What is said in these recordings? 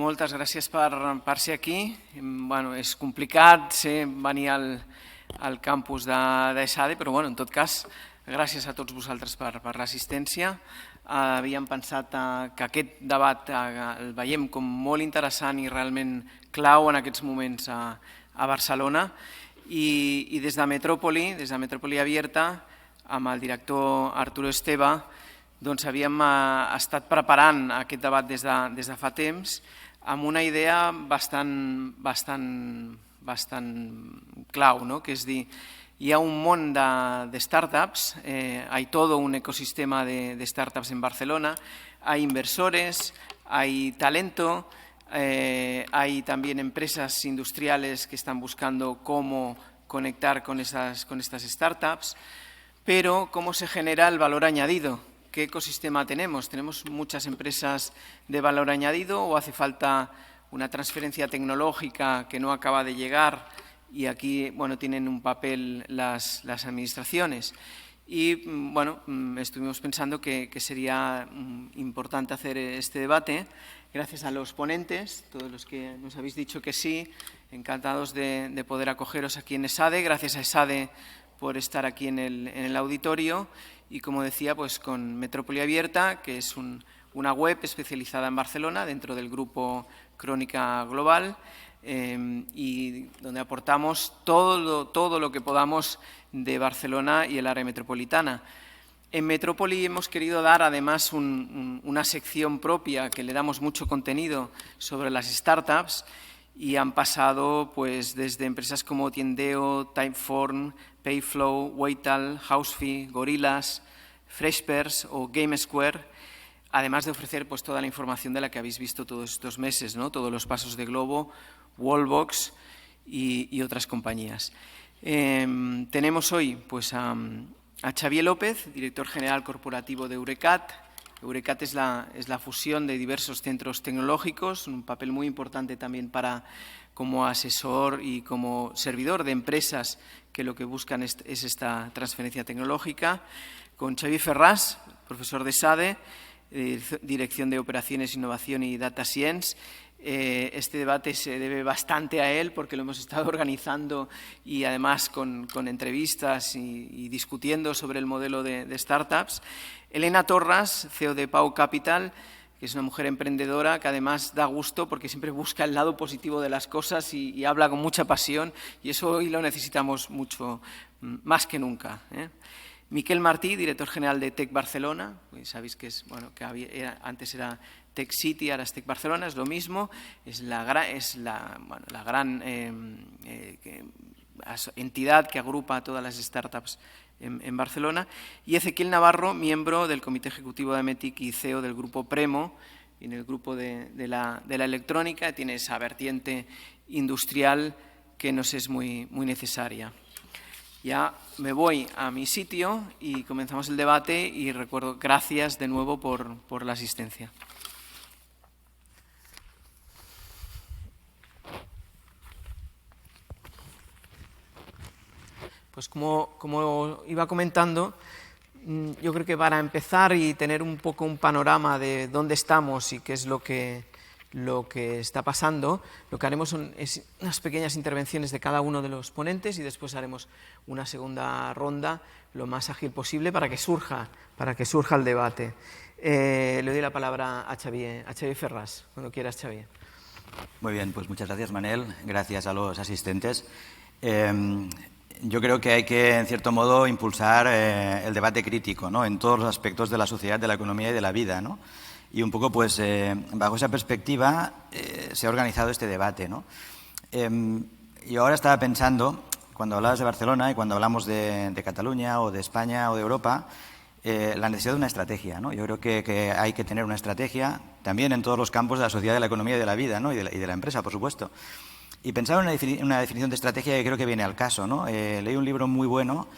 moltes gràcies per ser aquí. Bueno, és complicat venir al campus d'ESADE, però en tot cas, gràcies a tots vosaltres per l'assistència. Havíem pensat que aquest debat el veiem com molt interessant i realment clau en aquests moments a Barcelona, i des de Metrópoli Abierta, amb el director Arturo Esteve, havíem estat preparant aquest debat des de fa temps amb una idea bastant clau, que és dir, hi ha un món de startups, hay todo un ecosistema de startups en Barcelona, hay inversores, hay talento, hay también empresas industriales que están buscando cómo conectar con estas startups, pero ¿cómo se genera el valor añadido? ¿Qué ecosistema tenemos? ¿Tenemos muchas empresas de valor añadido o hace falta una transferencia tecnológica que no acaba de llegar y aquí tienen un papel las administraciones? Y estuvimos pensando que sería importante hacer este debate. Gracias a los ponentes, todos los que nos habéis dicho que sí, encantados de poder acogeros aquí en ESADE. Gracias a ESADE por estar aquí en el auditorio y, como decía, pues con Metrópoli Abierta, que es una web especializada en Barcelona dentro del grupo Crónica Global, y donde aportamos todo lo que podamos de Barcelona y el área metropolitana. En Metrópoli hemos querido dar además una sección propia que le damos mucho contenido sobre las startups y han pasado pues desde empresas como Tiendeo, Typeform, Payflow, Waytal, Housefee, Gorillas, Freshpers o GameSquare, además de ofrecer pues toda la información de la que habéis visto todos estos meses, todos los pasos de Globo, Wallbox y otras compañías. Tenemos hoy pues a Xavier López, director general corporativo de Eurecat. Eurecat es la fusión de diversos centros tecnológicos, un papel muy importante también como asesor y como servidor de empresas que lo que buscan es esta transferencia tecnológica. Con Xavier Ferràs, profesor de SADE, Dirección de Operaciones, Innovación y Data Science. Este debate se debe bastante a él porque lo hemos estado organizando y además con entrevistas y discutiendo sobre el modelo de startups. Elena Torras, CEO de Pau Capital, que es una mujer emprendedora que además da gusto porque siempre busca el lado positivo de las cosas y habla con mucha pasión, y eso hoy lo necesitamos mucho, más que nunca. Miquel Martí, director general de Tech Barcelona, sabéis que antes era Tech City, ahora es Tech Barcelona, es lo mismo, es la gran entidad que agrupa a todas las startups en Barcelona. Y Ezequiel Navarro, miembro del Comité Ejecutivo de Ametic y CEO del Grupo Premo, en el grupo de la electrónica, tiene esa vertiente industrial que nos es muy necesaria. Ya me voy a mi sitio y comenzamos el debate y recuerdo, gracias de nuevo por la asistencia. Pues como iba comentando, yo creo que para empezar y tener un poco un panorama de dónde estamos y qué es lo que está pasando, lo que haremos es unas pequeñas intervenciones de cada uno de los ponentes y después haremos una segunda ronda lo más ágil posible para que surja el debate. Le doy la palabra a Xavier Ferràs. Cuando quieras, Xavier. Muy bien, pues muchas gracias, Manel. Gracias a los asistentes. Yo creo que hay que, en cierto modo, impulsar el debate crítico, en todos los aspectos de la sociedad, de la economía y de la vida, Y un poco, pues, bajo esa perspectiva se ha organizado este debate, Yo ahora estaba pensando, cuando hablabas de Barcelona y cuando hablamos de Cataluña o de España o de Europa, la necesidad de una estrategia, Yo creo que hay que tener una estrategia también en todos los campos de la sociedad, de la economía y de la vida, y de la empresa, por supuesto. Y pensaba en una definición de estrategia que creo que viene al caso, Leí un libro muy bueno,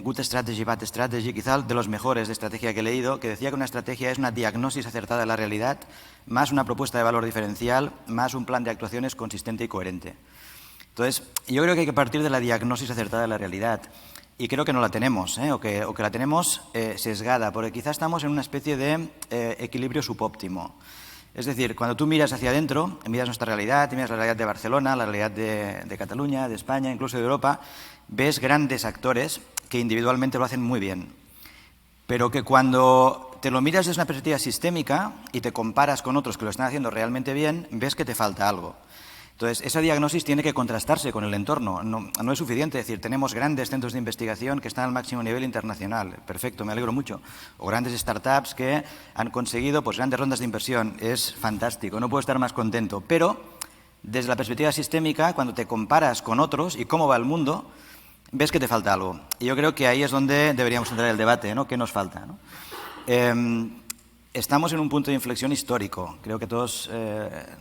Good Strategy, Bad Strategy, quizá de los mejores de estrategia que he leído, que decía que una estrategia es una diagnosis acertada de la realidad, más una propuesta de valor diferencial, más un plan de actuaciones consistente y coherente. Entonces, yo creo que hay que partir de la diagnosis acertada de la realidad. Y creo que no la tenemos, o que la tenemos sesgada, porque quizá estamos en una especie de equilibrio subóptimo. Es decir, cuando tú miras hacia adentro, miras nuestra realidad, miras la realidad de Barcelona, la realidad de Cataluña, de España, incluso de Europa, ves grandes actores que individualmente lo hacen muy bien, pero que cuando te lo miras desde una perspectiva sistémica y te comparas con otros que lo están haciendo realmente bien, ves que te falta algo. Entonces, esa diagnosis tiene que contrastarse con el entorno. No es suficiente decir, tenemos grandes centros de investigación que están al máximo nivel internacional. Perfecto, me alegro mucho. O grandes startups que han conseguido pues, grandes rondas de inversión. Es fantástico, no puedo estar más contento. Pero, desde la perspectiva sistémica, cuando te comparas con otros y cómo va el mundo, ves que te falta algo. Y yo creo que ahí es donde deberíamos entrar el debate, ¿no? ¿Qué nos falta? ¿No? Estamos en un punto de inflexión histórico. Creo que todos,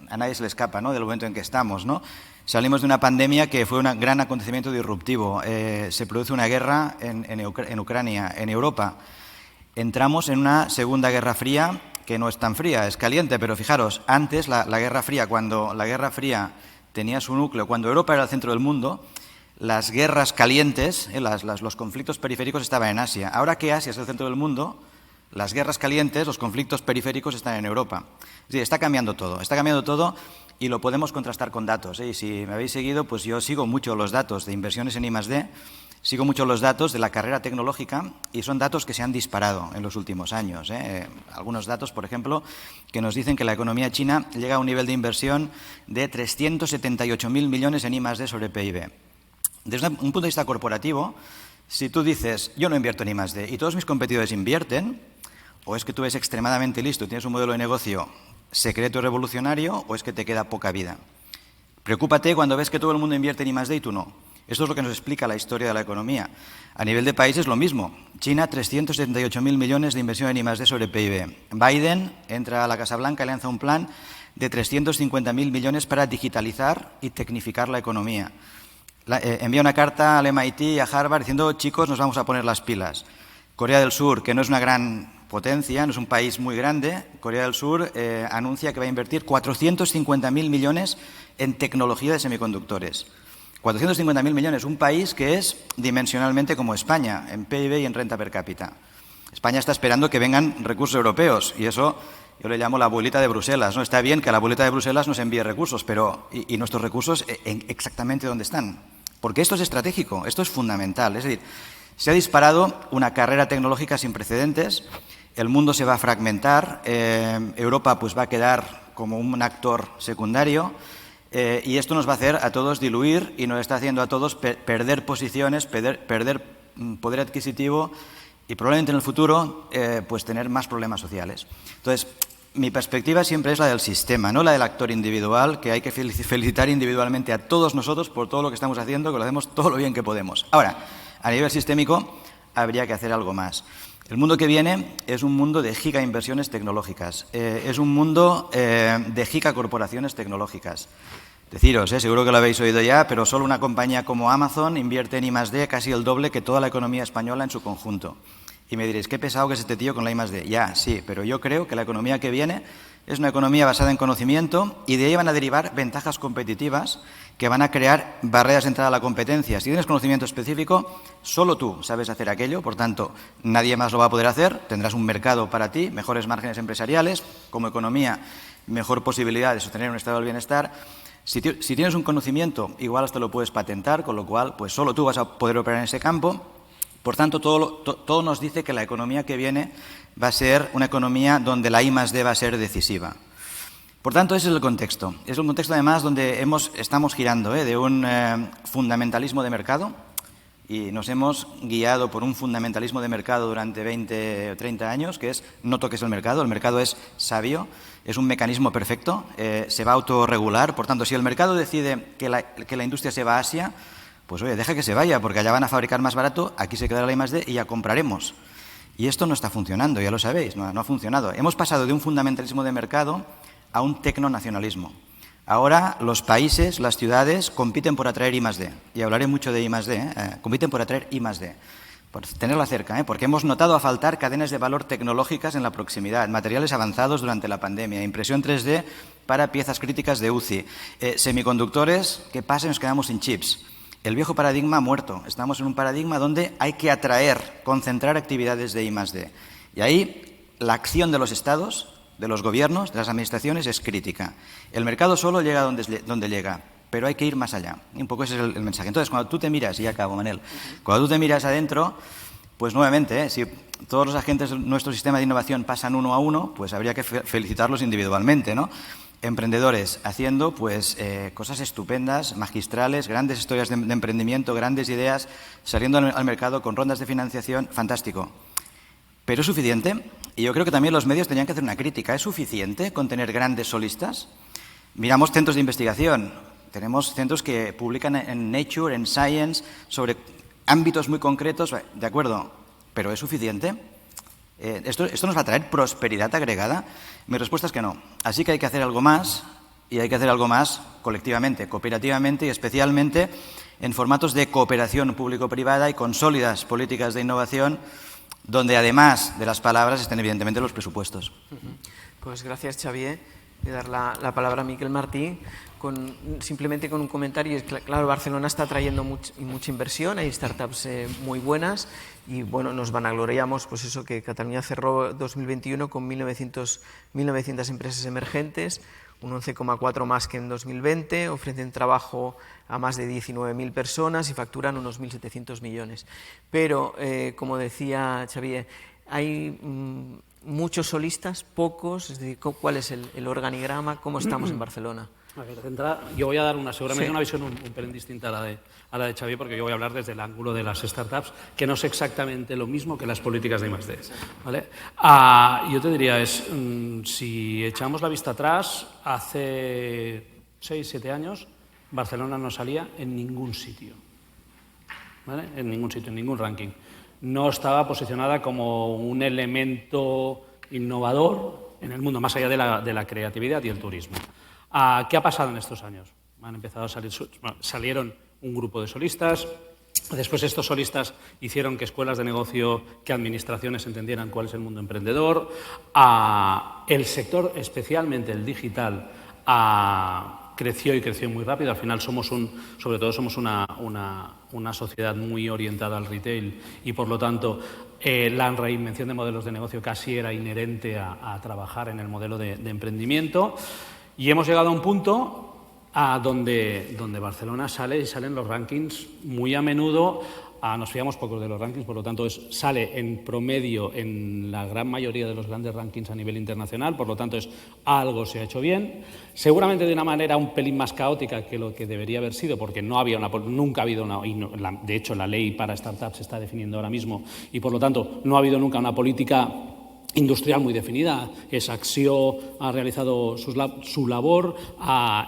a nadie se le escapa, ¿no?, del momento en que estamos, ¿no? Salimos de una pandemia que fue un gran acontecimiento disruptivo. Se produce una guerra en Ucrania, en Europa. Entramos en una segunda guerra fría que no es tan fría, es caliente, pero fijaros, antes la Guerra Fría, cuando la Guerra Fría tenía su núcleo, cuando Europa era el centro del mundo, las guerras calientes, los conflictos periféricos estaban en Asia. Ahora que Asia es el centro del mundo, las guerras calientes, los conflictos periféricos están en Europa. Es decir, está cambiando todo y lo podemos contrastar con datos. Y si me habéis seguido, pues yo sigo mucho los datos de inversiones en I+D, sigo mucho los datos de la carrera tecnológica y son datos que se han disparado en los últimos años. Algunos datos, por ejemplo, que nos dicen que la economía china llega a un nivel de inversión de 378.000 millones en I+D sobre PIB. Desde un punto de vista corporativo, si tú dices, yo no invierto en I+D y todos mis competidores invierten, o es que tú eres extremadamente listo, tienes un modelo de negocio secreto y revolucionario, o es que te queda poca vida. Preocúpate cuando ves que todo el mundo invierte en I+D y tú no. Esto es lo que nos explica la historia de la economía. A nivel de países lo mismo. China, 378.000 millones de inversión en I+D sobre PIB. Biden entra a la Casa Blanca y lanza un plan de 350.000 millones para digitalizar y tecnificar la economía. Envía una carta al MIT y a Harvard diciendo, chicos, nos vamos a poner las pilas. Corea del Sur, que no es una gran potencia, no es un país muy grande, Corea del Sur anuncia que va a invertir 450.000 millones en tecnología de semiconductores. 450.000 millones, un país que es dimensionalmente como España, en PIB y en renta per cápita. España está esperando que vengan recursos europeos y eso yo le llamo la abuelita de Bruselas, ¿no? Está bien que la abuelita de Bruselas nos envíe recursos, pero ¿y nuestros recursos exactamente dónde están? Porque esto es estratégico, esto es fundamental. Es decir, se ha disparado una carrera tecnológica sin precedentes, el mundo se va a fragmentar, Europa pues va a quedar como un actor secundario y esto nos va a hacer a todos diluir y nos está haciendo a todos perder posiciones, perder poder adquisitivo y probablemente en el futuro pues tener más problemas sociales. Entonces, mi perspectiva siempre es la del sistema, no la del actor individual, que hay que felicitar individualmente a todos nosotros por todo lo que estamos haciendo, que lo hacemos todo lo bien que podemos. Ahora, a nivel sistémico, habría que hacer algo más. El mundo que viene es un mundo de giga inversiones tecnológicas, es un mundo de giga corporaciones tecnológicas. Deciros, seguro que lo habéis oído ya, pero solo una compañía como Amazon invierte en I+D casi el doble que toda la economía española en su conjunto. Y me diréis, qué pesado que es este tío con la I+D. Ya, sí, pero yo creo que la economía que viene es una economía basada en conocimiento y de ahí van a derivar ventajas competitivas que van a crear barreras de entrada a la competencia. Si tienes conocimiento específico, solo tú sabes hacer aquello, por tanto, nadie más lo va a poder hacer, tendrás un mercado para ti, mejores márgenes empresariales, como economía, mejor posibilidad de sostener un estado del bienestar. Si tienes un conocimiento, igual hasta lo puedes patentar, con lo cual, pues solo tú vas a poder operar en ese campo. Por tanto, todo nos dice que la economía que viene va a ser una economía donde la I+D va a ser decisiva. Por tanto, ese es el contexto. Es un contexto, además, donde estamos girando de un fundamentalismo de mercado y nos hemos guiado por un fundamentalismo de mercado durante 20 o 30 años, que es no toques el mercado es sabio, es un mecanismo perfecto, se va a autorregular. Por tanto, si el mercado decide que la industria se va a Asia, pues oye, deja que se vaya, porque allá van a fabricar más barato, aquí se quedará la I+D y ya compraremos. Y esto no está funcionando, ya lo sabéis, no ha funcionado. Hemos pasado de un fundamentalismo de mercado a un tecnonacionalismo. Ahora los países, las ciudades, compiten por atraer I+D. Y hablaré mucho de I+D, compiten por atraer I+D. Por tenerla cerca, porque hemos notado a faltar cadenas de valor tecnológicas en la proximidad, materiales avanzados durante la pandemia, impresión 3D para piezas críticas de UCI, semiconductores, ¿qué pasa? Nos quedamos sin chips. El viejo paradigma ha muerto. Estamos en un paradigma donde hay que atraer, concentrar actividades de I+D. Y ahí la acción de los estados de los gobiernos, de las administraciones, es crítica. El mercado solo llega donde llega, pero hay que ir más allá. Y un poco ese es el mensaje. Entonces, cuando tú te miras, y ya acabo, Manel, cuando tú te miras adentro, pues nuevamente, si todos los agentes de nuestro sistema de innovación pasan uno a uno, pues habría que felicitarlos individualmente, ¿no? Emprendedores haciendo pues cosas estupendas, magistrales, grandes historias de emprendimiento, grandes ideas, saliendo al mercado con rondas de financiación, fantástico. ¿Pero es suficiente? Y yo creo que también los medios tenían que hacer una crítica. ¿Es suficiente con tener grandes solistas? Miramos centros de investigación. Tenemos centros que publican en Nature, en Science, sobre ámbitos muy concretos. De acuerdo, ¿pero es suficiente? ¿Esto nos va a traer prosperidad agregada? Mi respuesta es que no. Así que hay que hacer algo más, y hay que hacer algo más colectivamente, cooperativamente y especialmente en formatos de cooperación público-privada y con sólidas políticas de innovación, donde además de las palabras estén evidentemente los presupuestos. Pues gracias, Xavier. Voy a dar la palabra a Miquel Martí, simplemente con un comentario. Claro, Barcelona está trayendo mucha inversión, hay startups muy buenas y bueno, nos vanagloriamos pues eso, que Cataluña cerró 2021 con 1.900 empresas emergentes, un 11,4 más que en 2020, ofrecen trabajo a más de 19.000 personas y facturan unos 1.700 millones. Pero, como decía Xavier, hay muchos solistas, pocos, es decir, ¿cuál es el organigrama? ¿Cómo estamos en Barcelona? A ver, de entrada, yo voy a dar seguramente una visión un pelín distinta a la de Xavier, porque yo voy a hablar desde el ángulo de las startups, que no es exactamente lo mismo que las políticas de I+D, ¿vale? Yo te diría, si echamos la vista atrás, hace 6, 7 años, Barcelona no salía en ningún sitio, ¿vale? En ningún sitio, en ningún ranking. No estaba posicionada como un elemento innovador en el mundo, más allá de la creatividad y el turismo. ¿Qué ha pasado en estos años? Han empezado a salieron un grupo de solistas, después estos solistas hicieron que escuelas de negocio, que administraciones entendieran cuál es el mundo emprendedor, el sector, especialmente el digital, creció y creció muy rápido. Al final sobre todo somos una sociedad muy orientada al retail y por lo tanto la reinvención de modelos de negocio casi era inherente a trabajar en el modelo de emprendimiento. Y hemos llegado a un punto donde Barcelona salen los rankings muy a menudo. Nos fiamos pocos de los rankings, por lo tanto sale en promedio en la gran mayoría de los grandes rankings a nivel internacional, por lo tanto algo se ha hecho bien, seguramente de una manera un pelín más caótica que lo que debería haber sido, porque nunca ha habido de hecho la ley para startups se está definiendo ahora mismo y por lo tanto no ha habido nunca una política industrial muy definida. Axio ha realizado su labor,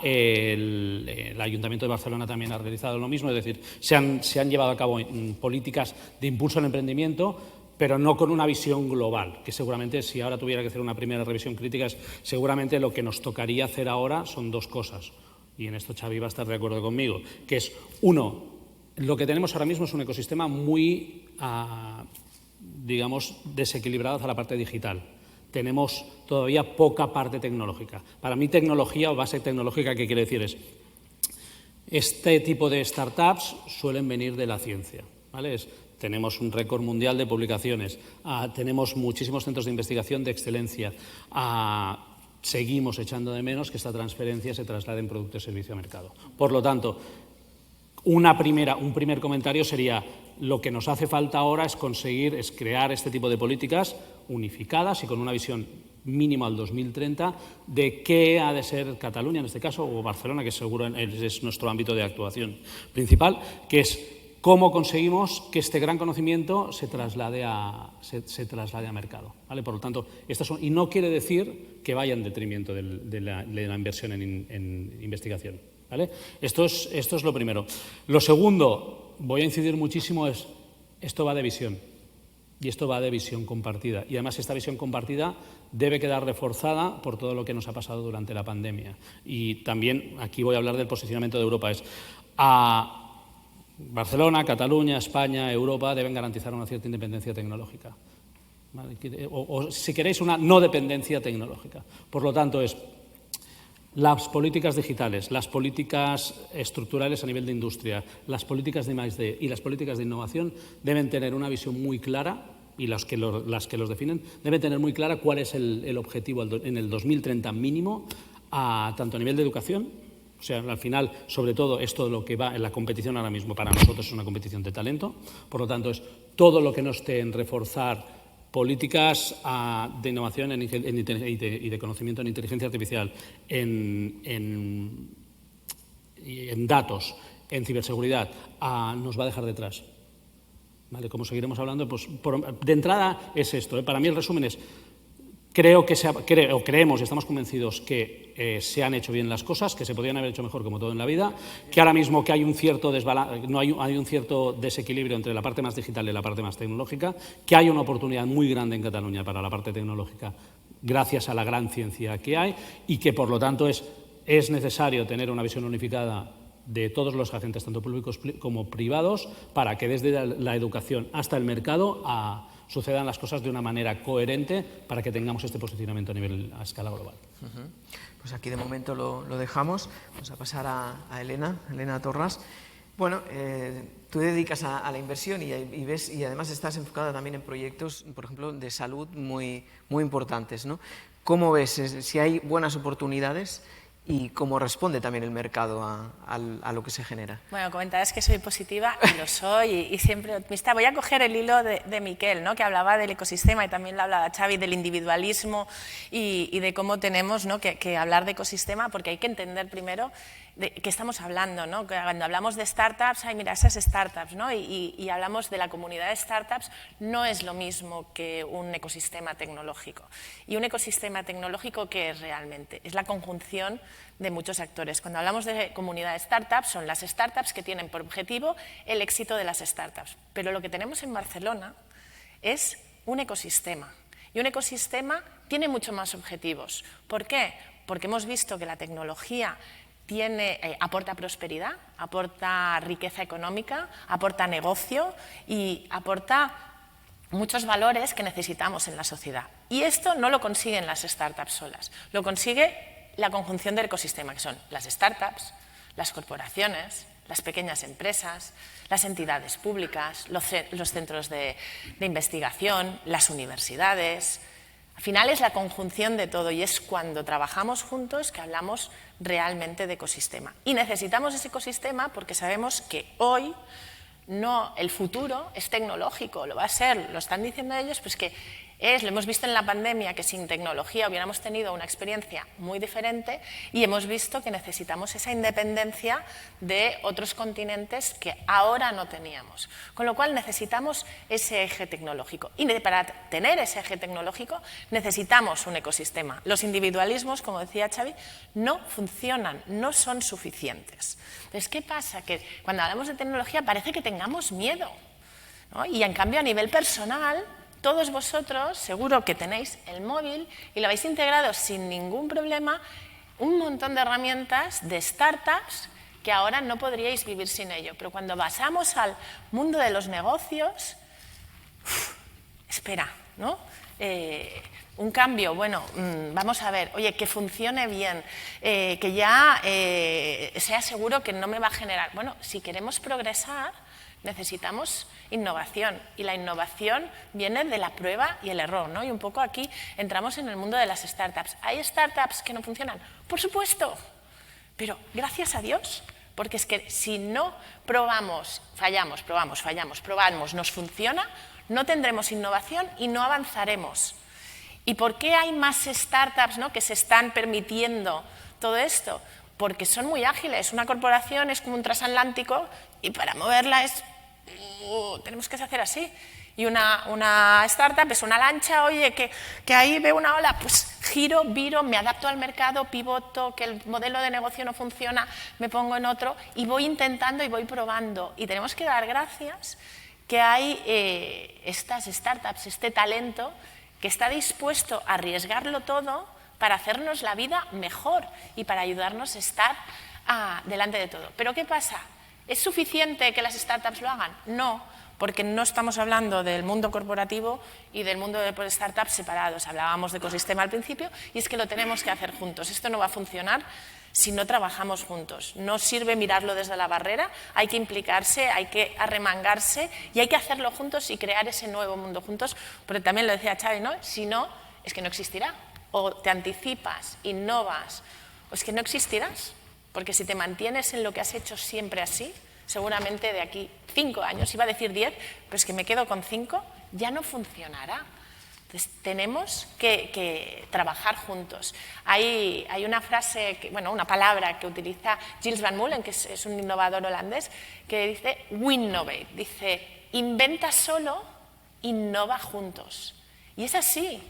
el Ayuntamiento de Barcelona también ha realizado lo mismo, es decir, se han llevado a cabo políticas de impulso al emprendimiento, pero no con una visión global, que seguramente si ahora tuviera que hacer una primera revisión crítica, seguramente lo que nos tocaría hacer ahora son dos cosas, y en esto Xavi va a estar de acuerdo conmigo, que es, uno, lo que tenemos ahora mismo es un ecosistema muy digamos, desequilibrados a la parte digital. Tenemos todavía poca parte tecnológica. Para mí, tecnología o base tecnológica, ¿qué quiere decir? Este tipo de startups suelen venir de la ciencia, ¿vale? Tenemos un récord mundial de publicaciones, tenemos muchísimos centros de investigación de excelencia, seguimos echando de menos que esta transferencia se traslade en producto y servicio a mercado. Por lo tanto, un primer comentario sería: lo que nos hace falta ahora es crear este tipo de políticas unificadas y con una visión mínima al 2030 de qué ha de ser Cataluña, en este caso, o Barcelona, que seguro es nuestro ámbito de actuación principal, que es cómo conseguimos que este gran conocimiento se traslade a mercado, ¿vale? Por lo tanto, y no quiere decir que vaya en detrimento de la inversión en investigación, ¿vale? Esto es lo primero. Lo segundo, voy a incidir muchísimo, esto va de visión. Y esto va de visión compartida. Y además esta visión compartida debe quedar reforzada por todo lo que nos ha pasado durante la pandemia. Y también aquí voy a hablar del posicionamiento de Europa. Barcelona, Cataluña, España, Europa deben garantizar una cierta independencia tecnológica. ¿Vale? O si queréis, una no dependencia tecnológica. Por lo tanto, las políticas digitales, las políticas estructurales a nivel de industria, las políticas de I+D y las políticas de innovación deben tener una visión muy clara y las que los definen deben tener muy clara cuál es el objetivo en el 2030 mínimo, tanto a nivel de educación, o sea, al final, sobre todo, esto de lo que va en la competición ahora mismo para nosotros es una competición de talento, por lo tanto, es todo lo que no esté en reforzar políticas de innovación y de conocimiento en inteligencia artificial, en datos, en ciberseguridad, nos va a dejar detrás. ¿Vale? Como seguiremos hablando, pues de entrada es esto. Para mí el resumen es, creemos y estamos convencidos que se han hecho bien las cosas, que se podrían haber hecho mejor como todo en la vida, que ahora mismo que hay un cierto hay un cierto desequilibrio entre la parte más digital y la parte más tecnológica, que hay una oportunidad muy grande en Cataluña para la parte tecnológica gracias a la gran ciencia que hay y que por lo tanto es necesario tener una visión unificada de todos los agentes, tanto públicos como privados, para que desde la educación hasta el mercado sucedan las cosas de una manera coherente para que tengamos este posicionamiento a escala global. Pues aquí de momento lo dejamos. Vamos a pasar a Elena Torras. Bueno, tú te dedicas a la inversión y además estás enfocada también en proyectos, por ejemplo, de salud muy importantes, ¿no? ¿Cómo ves si hay buenas oportunidades y cómo responde también el mercado a lo que se genera? Bueno, comentabas que soy positiva y lo soy y siempre optimista. Voy a coger el hilo de Miquel, ¿no? Que hablaba del ecosistema y también lo hablaba Xavi del individualismo y de cómo tenemos, ¿no? que hablar de ecosistema, porque hay que entender primero de qué estamos hablando, ¿no? Cuando hablamos de startups, mira, esas startups, ¿no? y hablamos de la comunidad de startups, no es lo mismo que un ecosistema tecnológico. Y un ecosistema tecnológico, ¿qué es realmente? Es la conjunción de muchos actores. Cuando hablamos de comunidad de startups, son las startups que tienen por objetivo el éxito de las startups. Pero lo que tenemos en Barcelona es un ecosistema. Y un ecosistema tiene mucho más objetivos. ¿Por qué? Porque hemos visto que la tecnología aporta prosperidad, aporta riqueza económica, aporta negocio y aporta muchos valores que necesitamos en la sociedad. Y esto no lo consiguen las startups solas, lo consigue la conjunción del ecosistema, que son las startups, las corporaciones, las pequeñas empresas, las entidades públicas, los centros de investigación, las universidades. Al final es la conjunción de todo y es cuando trabajamos juntos que hablamos realmente de ecosistema. Y necesitamos ese ecosistema porque sabemos que hoy el futuro es tecnológico, lo va a ser, lo están diciendo ellos, pues que lo hemos visto en la pandemia, que sin tecnología hubiéramos tenido una experiencia muy diferente y hemos visto que necesitamos esa independencia de otros continentes que ahora no teníamos. Con lo cual necesitamos ese eje tecnológico y para tener ese eje tecnológico necesitamos un ecosistema. Los individualismos, como decía Xavi, no funcionan, no son suficientes. Entonces, ¿qué pasa? Que cuando hablamos de tecnología parece que tengamos miedo, ¿no? Y en cambio a nivel personal, todos vosotros seguro que tenéis el móvil y lo habéis integrado sin ningún problema, un montón de herramientas de startups que ahora no podríais vivir sin ello. Pero cuando pasamos al mundo de los negocios, espera, ¿no? Un cambio, bueno, vamos a ver, oye, que funcione bien, que ya sea seguro que no me va a generar. Bueno, si queremos progresar, necesitamos innovación y la innovación viene de la prueba y el error, ¿no? Y un poco aquí entramos en el mundo de las startups. ¿Hay startups que no funcionan? Por supuesto, pero gracias a Dios, porque es que si no probamos, probamos, nos funciona, no tendremos innovación y no avanzaremos. ¿Y por qué hay más startups, ¿no? que se están permitiendo todo esto? Porque son muy ágiles. Una corporación es como un transatlántico y para moverla tenemos que hacer así. Y una startup es una lancha, oye, que ahí veo una ola, pues giro, viro, me adapto al mercado, pivoto, que el modelo de negocio no funciona, me pongo en otro y voy intentando y voy probando. Y tenemos que dar gracias que hay estas startups, este talento que está dispuesto a arriesgarlo todo para hacernos la vida mejor y para ayudarnos a estar delante de todo. ¿Pero qué pasa? ¿Es suficiente que las startups lo hagan? No, porque no estamos hablando del mundo corporativo y del mundo de startups separados. Hablábamos de ecosistema al principio y es que lo tenemos que hacer juntos. Esto no va a funcionar si no trabajamos juntos. No sirve mirarlo desde la barrera, hay que implicarse, hay que arremangarse y hay que hacerlo juntos y crear ese nuevo mundo juntos, porque también lo decía Xavi, ¿no? Si no, es que no existirá. O te anticipas, innovas, o es que no existirás, porque si te mantienes en lo que has hecho siempre así, seguramente de aquí 5 años, iba a decir 10, pero es que me quedo con 5, ya no funcionará. Entonces, tenemos que trabajar juntos. Hay una frase, una palabra que utiliza Gilles Van Mullen, que es un innovador holandés, que dice "winnovate", dice inventa solo, innova juntos. Y es así,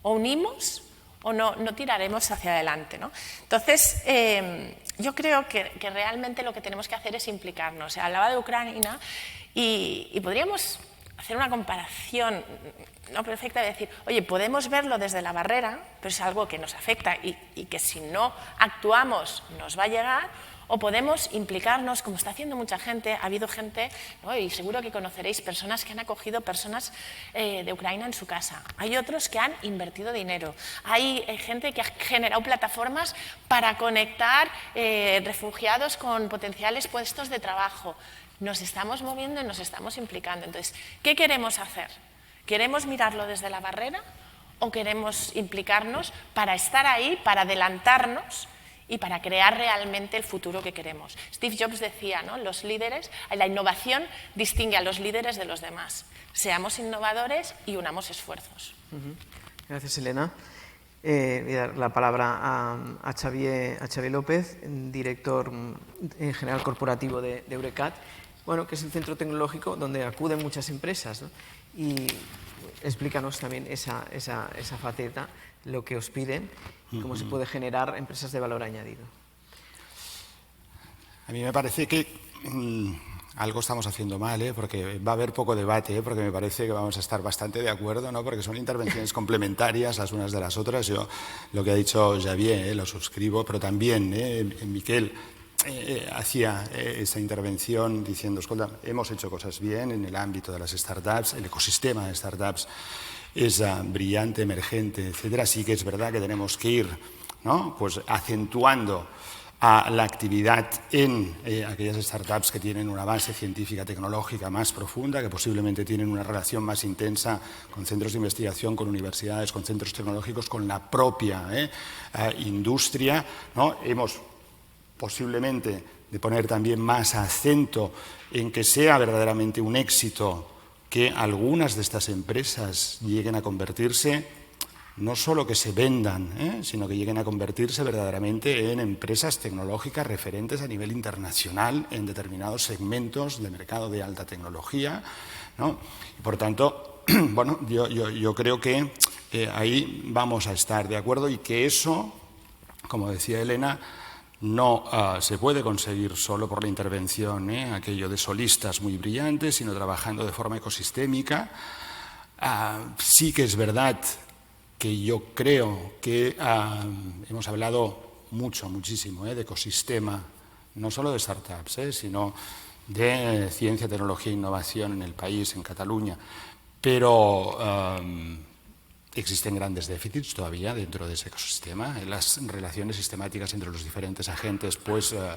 o unimos o no tiraremos hacia adelante, ¿no? Entonces, yo creo que realmente lo que tenemos que hacer es implicarnos. Se hablaba de Ucrania y podríamos hacer una comparación no perfecta de decir, oye, podemos verlo desde la barrera, pero es algo que nos afecta y que si no actuamos nos va a llegar, o podemos implicarnos, como está haciendo mucha gente. Ha habido gente, ¿no? Y seguro que conoceréis personas que han acogido personas de Ucrania en su casa. Hay otros que han invertido dinero. Hay gente que ha generado plataformas para conectar refugiados con potenciales puestos de trabajo. Nos estamos moviendo y nos estamos implicando. Entonces, ¿qué queremos hacer? ¿Queremos mirarlo desde la barrera o queremos implicarnos para estar ahí, para adelantarnos y para crear realmente el futuro que queremos? Steve Jobs decía, ¿no? Los líderes, la innovación distingue a los líderes de los demás. Seamos innovadores y unamos esfuerzos. Gracias, Elena. Voy a dar la palabra a Xavier López, director general corporativo de Eurecat, que es el centro tecnológico donde acuden muchas empresas, ¿no? Y explícanos también esa faceta, lo que os piden y cómo se puede generar empresas de valor añadido. A mí me parece que algo estamos haciendo mal, porque va a haber poco debate, porque me parece que vamos a estar bastante de acuerdo, ¿no? Porque son intervenciones complementarias las unas de las otras. Yo lo que ha dicho Xavier lo suscribo, pero también Miquel hacía esa intervención diciendo, escolta, hemos hecho cosas bien en el ámbito de las startups, el ecosistema de startups es brillante, emergente, etcétera. Sí que es verdad que tenemos que ir, ¿no? Pues acentuando a la actividad en aquellas startups que tienen una base científica tecnológica más profunda, que posiblemente tienen una relación más intensa con centros de investigación, con universidades, con centros tecnológicos, con la propia industria, ¿no? Hemos posiblemente de poner también más acento en que sea verdaderamente un éxito que algunas de estas empresas lleguen a convertirse, no solo que se vendan, sino que lleguen a convertirse verdaderamente en empresas tecnológicas referentes a nivel internacional en determinados segmentos de mercado de alta tecnología, ¿no? Y por tanto, yo creo que ahí vamos a estar de acuerdo y que eso, como decía Elena, no se puede conseguir solo por la intervención, aquello de solistas muy brillantes, sino trabajando de forma ecosistémica. Sí que es verdad que yo creo que hemos hablado muchísimo de ecosistema, no solo de startups, sino de ciencia, tecnología e innovación en el país, en Cataluña, pero existen grandes déficits todavía dentro de ese ecosistema. Las relaciones sistemáticas entre los diferentes agentes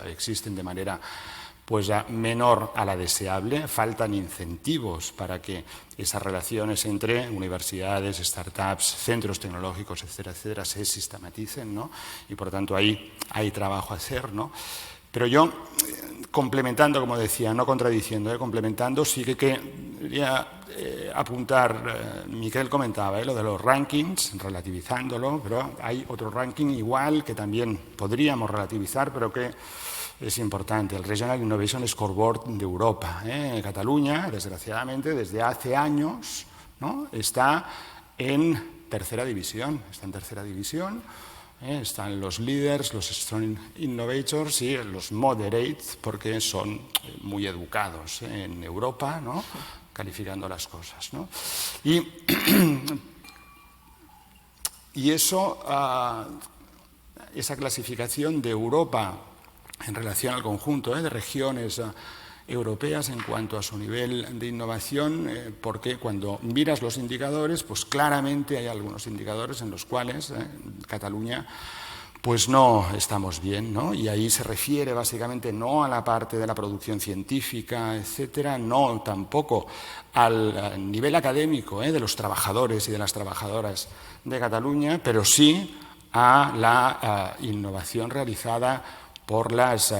existen de manera menor a la deseable. Faltan incentivos para que esas relaciones entre universidades, startups, centros tecnológicos, etcétera, se sistematicen, ¿no? Y por tanto ahí hay trabajo a hacer, ¿no? Pero yo, complementando, como decía, no contradiciendo, complementando, sí que quería apuntar, Miquel comentaba lo de los rankings, relativizándolo, pero hay otro ranking igual que también podríamos relativizar, pero que es importante, el Regional Innovation Scoreboard de Europa. Cataluña, desgraciadamente, desde hace años, ¿no? Está en tercera división, están los leaders, los strong innovators y los moderates, porque son muy educados en Europa, ¿no? Calificando las cosas, ¿no? Y eso, esa clasificación de Europa en relación al conjunto de regiones europeas en cuanto a su nivel de innovación, porque cuando miras los indicadores, pues claramente hay algunos indicadores en los cuales Cataluña pues no estamos bien, ¿no? Y ahí se refiere básicamente no a la parte de la producción científica, etcétera, no tampoco al nivel académico de los trabajadores y de las trabajadoras de Cataluña, pero sí a la innovación realizada por las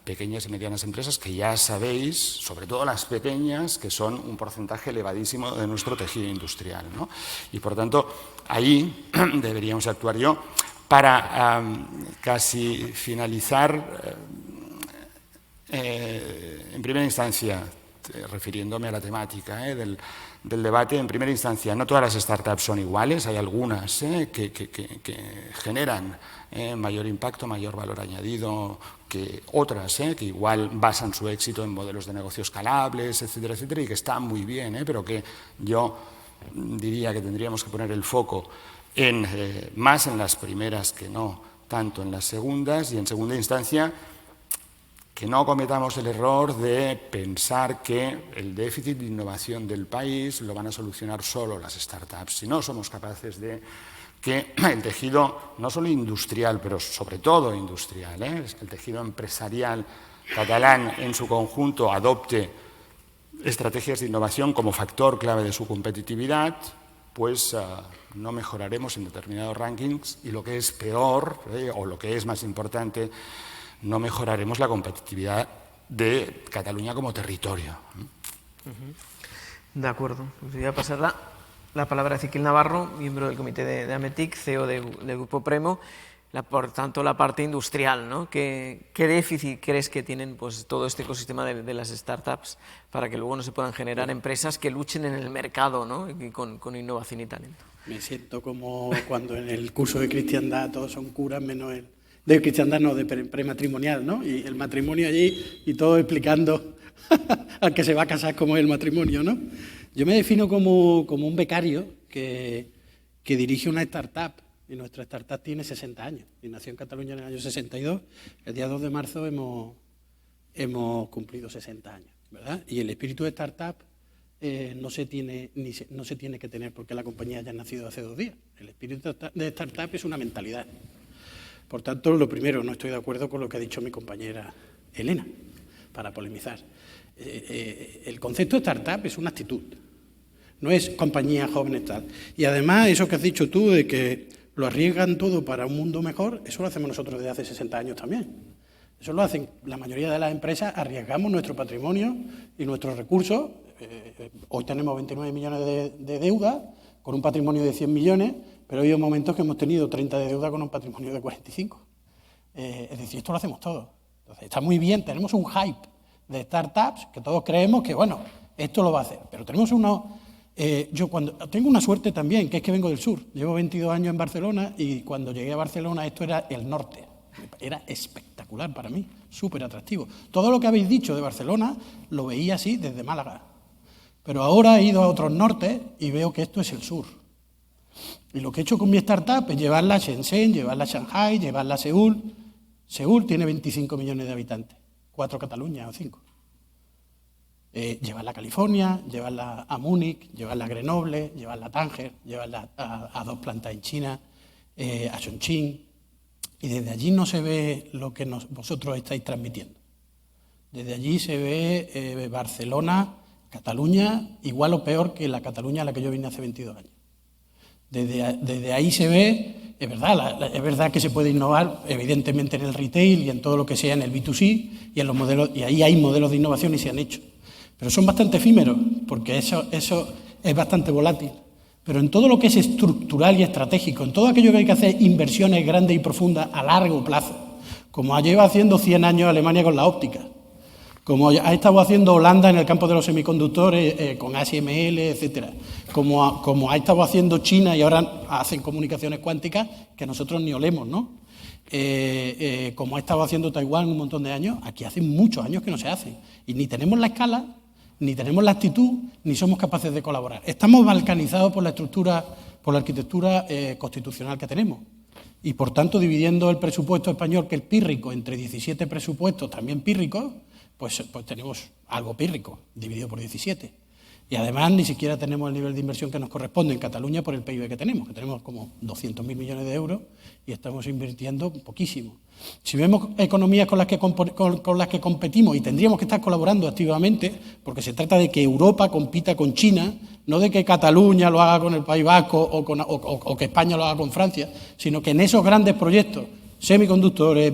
pequeñas y medianas empresas, que ya sabéis, sobre todo las pequeñas, que son un porcentaje elevadísimo de nuestro tejido industrial, ¿no? Y por tanto, ahí deberíamos actuar. Yo, para casi finalizar, en primera instancia, refiriéndome a la temática del debate, en primera instancia, no todas las startups son iguales, hay algunas que generan mayor impacto, mayor valor añadido que otras, que igual basan su éxito en modelos de negocio escalables, etcétera, etcétera, y que están muy bien, pero que yo diría que tendríamos que poner el foco más en las primeras que no tanto en las segundas, y en segunda instancia que no cometamos el error de pensar que el déficit de innovación del país lo van a solucionar solo las startups. Si no somos capaces de que el tejido, no solo industrial, pero sobre todo industrial, el tejido empresarial catalán en su conjunto adopte estrategias de innovación como factor clave de su competitividad, pues no mejoraremos en determinados rankings, y lo que es peor, o lo que es más importante, no mejoraremos la competitividad de Cataluña como territorio. De acuerdo. Pues voy a pasar la palabra a Ezequiel Navarro, miembro del comité de Ametic, CEO del Grupo Premo. Por tanto, la parte industrial, ¿no? ¿Qué déficit crees que tienen pues, todo este ecosistema de las startups para que luego no se puedan generar empresas que luchen en el mercado, ¿no? Y con innovación y talento? Me siento como cuando en el curso de cristiandad todos son curas menos el... De cristiandad no, de prematrimonial, ¿no? Y el matrimonio allí y todo explicando al que se va a casar cómo es el matrimonio, ¿no? Yo me defino como un becario que dirige una startup, y nuestra startup tiene 60 años y nació en Cataluña en el año 62. El día 2 de marzo hemos cumplido 60 años, ¿verdad? Y el espíritu de startup no se tiene que tener porque la compañía haya nacido hace 2 días. El espíritu de startup es una mentalidad. Por tanto, lo primero, no estoy de acuerdo con lo que ha dicho mi compañera Elena, para polemizar. El concepto de startup es una actitud, no es compañía joven tal. Y además, eso que has dicho tú de que lo arriesgan todo para un mundo mejor, eso lo hacemos nosotros desde hace 60 años también. Eso lo hacen la mayoría de las empresas, arriesgamos nuestro patrimonio y nuestros recursos. Hoy tenemos 29 millones de deuda, con un patrimonio de 100 millones, pero ha habido momentos que hemos tenido 30 de deuda con un patrimonio de 45. Es decir, esto lo hacemos todos. Entonces, está muy bien, tenemos un hype de startups que todos creemos que, bueno, esto lo va a hacer. Pero tenemos yo tengo una suerte también, que es que vengo del sur. Llevo 22 años en Barcelona y cuando llegué a Barcelona esto era el norte. Era espectacular para mí, súper atractivo. Todo lo que habéis dicho de Barcelona lo veía así desde Málaga. Pero ahora he ido a otros nortes y veo que esto es el sur. Y lo que he hecho con mi startup es llevarla a Shenzhen, llevarla a Shanghai, llevarla a Seúl. Seúl tiene 25 millones de habitantes, 4 Cataluña o 5. Llevarla a California, llevarla a Múnich, llevarla a Grenoble, llevarla a Tánger, llevarla a 2 plantas en China, a Chongqing. Y desde allí no se ve lo que vosotros estáis transmitiendo. Desde allí se ve Barcelona, Cataluña, igual o peor que la Cataluña a la que yo vine hace 22 años. Desde ahí se ve, es verdad que se puede innovar, evidentemente en el retail y en todo lo que sea en el B2C, y en los modelos, y ahí hay modelos de innovación y se han hecho. Pero son bastante efímeros, porque eso es bastante volátil. Pero en todo lo que es estructural y estratégico, en todo aquello que hay que hacer inversiones grandes y profundas a largo plazo, como lleva haciendo 100 años Alemania con la óptica, como ha estado haciendo Holanda en el campo de los semiconductores con ASML, etcétera, como ha estado haciendo China y ahora hacen comunicaciones cuánticas que nosotros ni olemos, ¿no? Como ha estado haciendo Taiwán un montón de años, aquí hace muchos años que no se hace. Y ni tenemos la escala, ni tenemos la actitud, ni somos capaces de colaborar. Estamos balcanizados por la estructura, por la arquitectura constitucional que tenemos. Y por tanto, dividiendo el presupuesto español, que es pírrico, entre 17 presupuestos también pírricos, pues tenemos algo pírrico, dividido por 17. Y además ni siquiera tenemos el nivel de inversión que nos corresponde en Cataluña por el PIB que tenemos como 200.000 millones de euros y estamos invirtiendo poquísimo. Si vemos economías con las que competimos y tendríamos que estar colaborando activamente, porque se trata de que Europa compita con China, no de que Cataluña lo haga con el País Vasco o que España lo haga con Francia, sino que en esos grandes proyectos, semiconductores,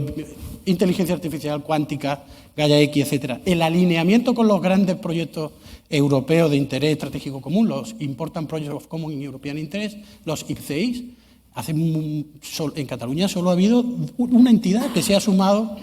inteligencia artificial, cuántica, Gaia X, etcétera, el alineamiento con los grandes proyectos europeos de interés estratégico común, los Important Projects of Common European Interest, los IPCEIs, en Cataluña solo ha habido una entidad que se ha sumado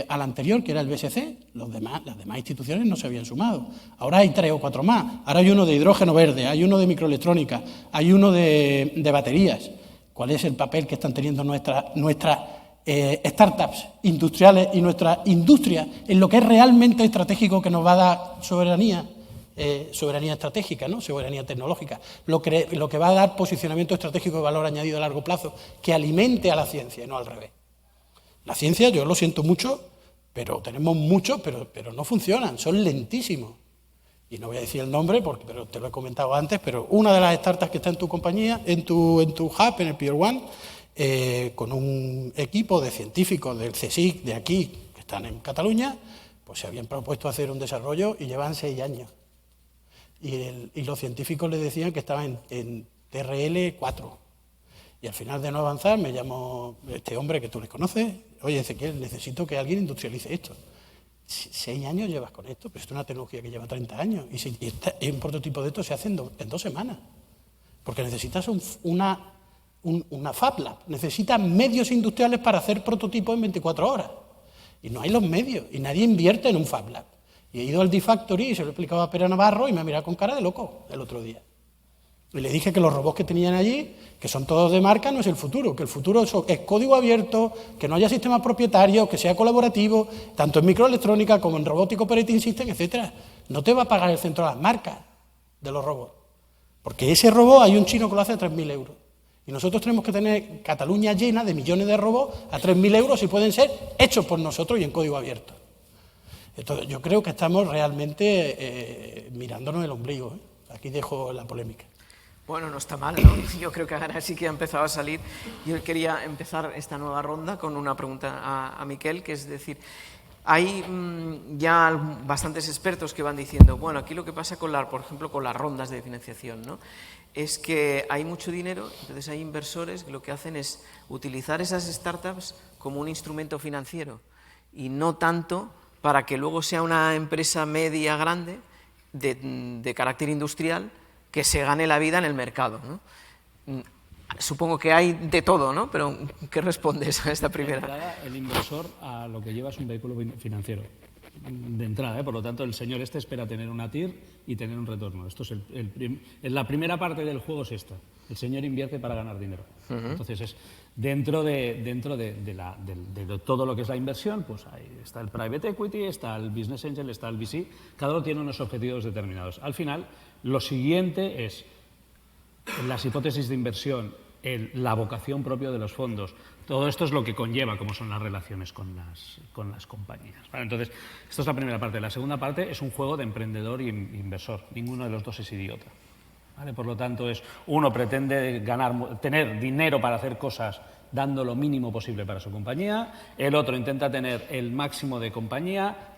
a la anterior, que era el BSC. Las demás instituciones no se habían sumado. Ahora hay 3 o 4 más. Ahora hay uno de hidrógeno verde, hay uno de microelectrónica, hay uno de baterías. ¿Cuál es el papel que están teniendo nuestras startups industriales y nuestra industria en lo que es realmente estratégico, que nos va a dar soberanía estratégica, ¿no? Soberanía tecnológica, lo que va a dar posicionamiento estratégico de valor añadido a largo plazo, que alimente a la ciencia y no al revés? La ciencia, yo lo siento mucho, pero tenemos muchos, pero no funcionan, son lentísimos. Y no voy a decir el nombre, pero te lo he comentado antes, pero una de las startups que está en tu compañía, en tu hub, en el Pier One, con un equipo de científicos del CSIC de aquí, que están en Cataluña, pues se habían propuesto hacer un desarrollo y llevan 6 años. Y los científicos les decían que estaban en TRL 4. Y al final de no avanzar me llamó este hombre que tú le conoces: oye, Ezequiel, necesito que alguien industrialice esto. 6 años llevas con esto, pero esto es una tecnología que lleva 30 años. Y un prototipo de esto se hace en 2 semanas. Porque necesitas una Fab Lab, necesitas medios industriales para hacer prototipos en 24 horas. Y no hay los medios, y nadie invierte en un Fab Lab. Y he ido al D-Factory y se lo he explicado a Pere Navarro y me ha mirado con cara de loco el otro día. Y le dije que los robots que tenían allí, que son todos de marca, no es el futuro, que el futuro es código abierto, que no haya sistemas propietarios, que sea colaborativo, tanto en microelectrónica como en Robotic Operating System, etc. No te va a pagar el centro de las marcas de los robots, porque ese robot hay un chino que lo hace a 3.000 euros. Y nosotros tenemos que tener Cataluña llena de millones de robots a 3.000 euros y pueden ser hechos por nosotros y en código abierto. Entonces, yo creo que estamos realmente mirándonos el ombligo, ¿eh? Aquí dejo la polémica. Bueno, no está mal, ¿no? Yo creo que ahora sí que ha empezado a salir. Yo quería empezar esta nueva ronda con una pregunta a Miquel, que es decir, hay ya bastantes expertos que van diciendo, bueno, aquí lo que pasa por ejemplo, con las rondas de financiación, ¿no? Es que hay mucho dinero, entonces hay inversores que lo que hacen es utilizar esas startups como un instrumento financiero y no tanto para que luego sea una empresa media grande de carácter industrial que se gane la vida en el mercado, ¿no? Supongo que hay de todo, ¿no? Pero ¿qué respondes a esta primera? De entrada, el inversor a lo que lleva es un vehículo financiero. De entrada, ¿eh? Por lo tanto, el señor espera tener una TIR y tener un retorno. Esto es la primera parte del juego es esta. El señor invierte para ganar dinero. Entonces, es dentro de todo lo que es la inversión, pues ahí está el private equity, está el business angel, está el VC. Cada uno tiene unos objetivos determinados. Al final, lo siguiente es las hipótesis de inversión, la vocación propia de los fondos. Todo esto es lo que conlleva cómo son las relaciones con las compañías. ¿Vale? Entonces, esto es la primera parte. La segunda parte es un juego de emprendedor y inversor. Ninguno de los dos es idiota. ¿Vale? Por lo tanto, uno pretende tener dinero para hacer cosas dando lo mínimo posible para su compañía, el otro intenta tener el máximo de compañía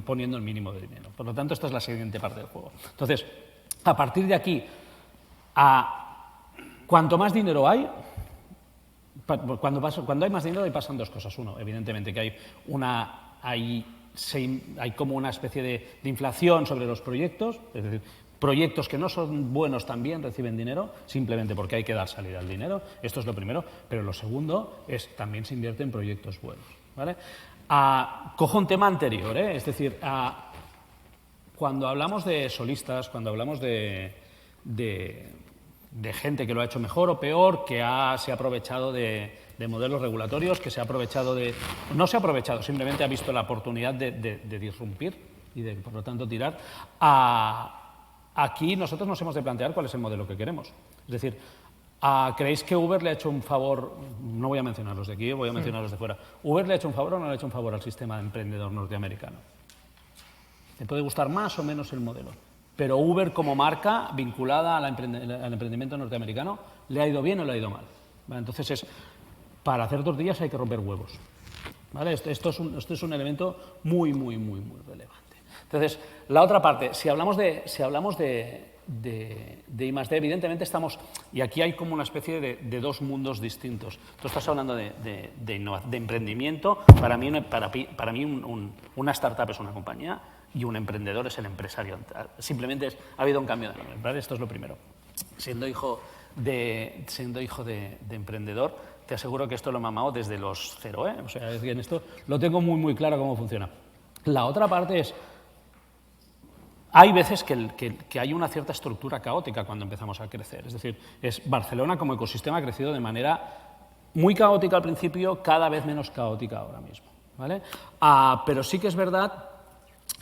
poniendo el mínimo de dinero. Por lo tanto, esta es la siguiente parte del juego. Entonces, a partir de aquí, cuanto más dinero hay, cuando hay más dinero, ahí pasan 2 cosas. Uno, evidentemente, que hay como una especie de inflación sobre los proyectos, es decir, proyectos que no son buenos también reciben dinero, simplemente porque hay que dar salida al dinero. Esto es lo primero. Pero lo segundo es también se invierte en proyectos buenos. ¿Vale? Cojo un tema anterior, ¿eh? Es decir, cuando hablamos de solistas, cuando hablamos de gente que lo ha hecho mejor o peor, que se ha aprovechado de modelos regulatorios, que se ha aprovechado no se ha aprovechado, simplemente ha visto la oportunidad de disrumpir y de, por lo tanto, tirar. Aquí nosotros nos hemos de plantear cuál es el modelo que queremos. Es decir, ¿creéis que Uber le ha hecho un favor? No voy a mencionar los de aquí, voy a mencionar los de fuera. ¿Uber le ha hecho un favor o no le ha hecho un favor al sistema de emprendedor norteamericano? ¿Le puede gustar más o menos el modelo? pero Uber como marca vinculada al emprendimiento norteamericano, ¿le ha ido bien o le ha ido mal? ¿Vale? Entonces, para hacer tortillas hay que romper huevos. ¿Vale? Esto es un elemento muy relevante. Entonces, la otra parte, si hablamos de I+D, evidentemente estamos, y aquí hay como una especie de dos mundos distintos. Tú estás hablando de emprendimiento, para mí una startup es una compañía y un emprendedor es el empresario. Simplemente ha habido un cambio de nombre, ¿vale? Esto es lo primero. Siendo hijo de emprendedor, te aseguro que esto lo he mamado desde los 0, ¿eh? O sea, es que en esto lo tengo muy claro cómo funciona. La otra parte es, hay veces que hay una cierta estructura caótica cuando empezamos a crecer. Es decir, Barcelona como ecosistema ha crecido de manera muy caótica al principio, cada vez menos caótica ahora mismo, ¿vale? Pero sí que es verdad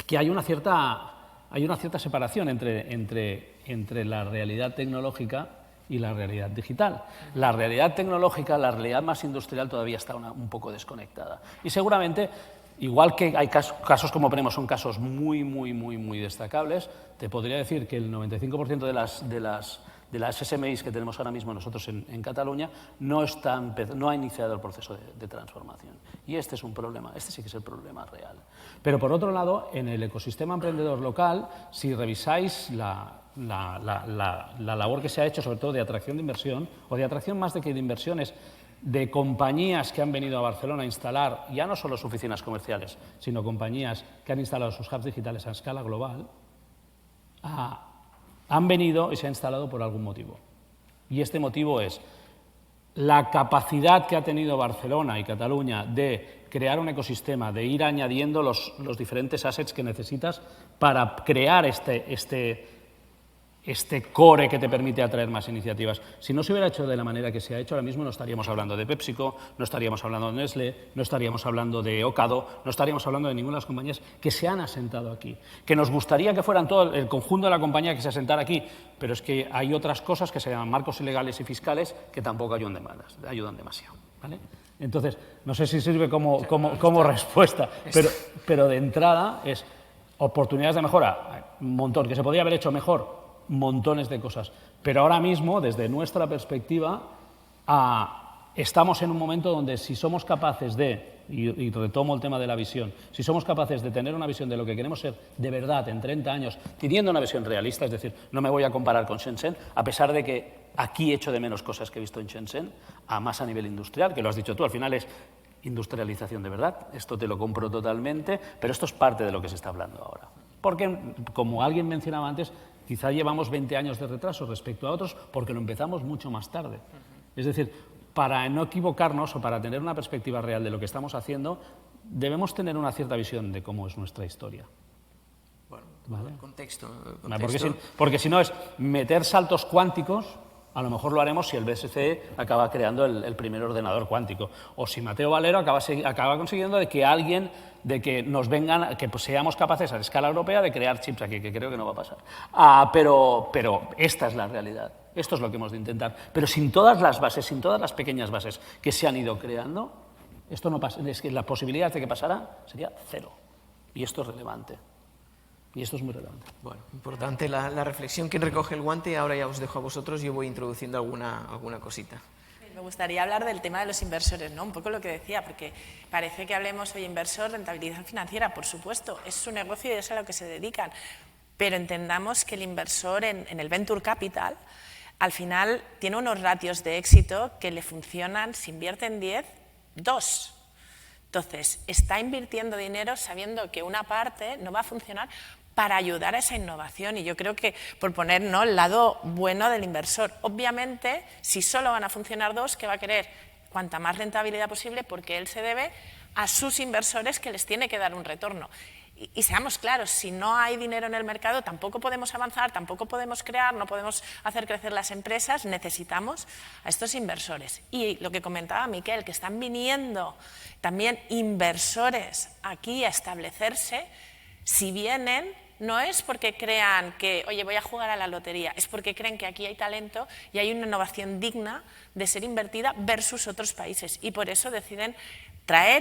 que hay una cierta separación entre la realidad tecnológica y la realidad digital. La realidad tecnológica, la realidad más industrial todavía está un poco desconectada. Y seguramente, igual que hay casos como Premo, son casos muy destacables, te podría decir que el 95% de las SMIs que tenemos ahora mismo nosotros en Cataluña no ha iniciado el proceso de transformación. Y este es un problema, este sí que es el problema real. Pero por otro lado, en el ecosistema emprendedor local, si revisáis la labor que se ha hecho, sobre todo de atracción de inversión, o de atracción más de que de inversiones, de compañías que han venido a Barcelona a instalar ya no solo sus oficinas comerciales, sino compañías que han instalado sus hubs digitales a escala global, han venido y se han instalado por algún motivo. Y este motivo es la capacidad que ha tenido Barcelona y Cataluña de crear un ecosistema, de ir añadiendo los diferentes assets que necesitas para crear este core que te permite atraer más iniciativas. Si no se hubiera hecho de la manera que se ha hecho, ahora mismo no estaríamos hablando de PepsiCo, no estaríamos hablando de Nestlé, no estaríamos hablando de Ocado, no estaríamos hablando de ninguna de las compañías que se han asentado aquí. Que nos gustaría que fueran todo el conjunto de la compañía que se asentara aquí, pero es que hay otras cosas que se llaman marcos legales y fiscales que tampoco ayudan demasiado, ¿vale? Entonces, no sé si sirve como respuesta, pero de entrada es oportunidades de mejora, un montón, que se podría haber hecho mejor, montones de cosas. Pero ahora mismo, desde nuestra perspectiva, estamos en un momento donde si somos capaces y retomo el tema de la visión, si somos capaces de tener una visión de lo que queremos ser de verdad en 30 años, teniendo una visión realista, es decir, no me voy a comparar con Shenzhen, a pesar de que aquí echo de menos cosas que he visto en Shenzhen, más a nivel industrial, que lo has dicho tú, al final es industrialización de verdad, esto te lo compro totalmente, pero esto es parte de lo que se está hablando ahora. Porque, como alguien mencionaba antes, quizá llevamos 20 años de retraso respecto a otros porque lo empezamos mucho más tarde. Es decir, para no equivocarnos o para tener una perspectiva real de lo que estamos haciendo, debemos tener una cierta visión de cómo es nuestra historia. Bueno, ¿vale? Contexto. Porque si no es meter saltos cuánticos, a lo mejor lo haremos si el BSC acaba creando el primer ordenador cuántico. O si Mateo Valero acaba consiguiendo de que nos vengan, que pues seamos capaces a escala europea de crear chips aquí, que creo que no va a pasar. Pero esta es la realidad. Esto es lo que hemos de intentar. Pero sin todas las bases, sin todas las pequeñas bases que se han ido creando, esto no pasa. Es que la posibilidad de que pasara sería 0. Y esto es relevante. Y esto es muy relevante. Bueno, importante la reflexión. ¿Quién recoge el guante? Ahora ya os dejo a vosotros, yo voy introduciendo alguna cosita. Me gustaría hablar del tema de los inversores, ¿no? Un poco lo que decía, porque parece que hablemos hoy inversor, rentabilidad financiera, por supuesto, es su negocio y es a lo que se dedican, pero entendamos que el inversor en el Venture Capital al final tiene unos ratios de éxito que le funcionan, si invierte en 10, 2. Entonces, está invirtiendo dinero sabiendo que una parte no va a funcionar para ayudar a esa innovación. Y yo creo que, por poner, ¿no?, el lado bueno del inversor, obviamente, si solo van a funcionar 2, ¿qué va a querer? Cuanta más rentabilidad posible, porque él se debe a sus inversores que les tiene que dar un retorno. Y seamos claros, si no hay dinero en el mercado, tampoco podemos avanzar, tampoco podemos crear, no podemos hacer crecer las empresas, necesitamos a estos inversores. Y lo que comentaba Miquel, que están viniendo también inversores aquí a establecerse, si vienen, no es porque crean que, oye, voy a jugar a la lotería, es porque creen que aquí hay talento y hay una innovación digna de ser invertida versus otros países. Y por eso deciden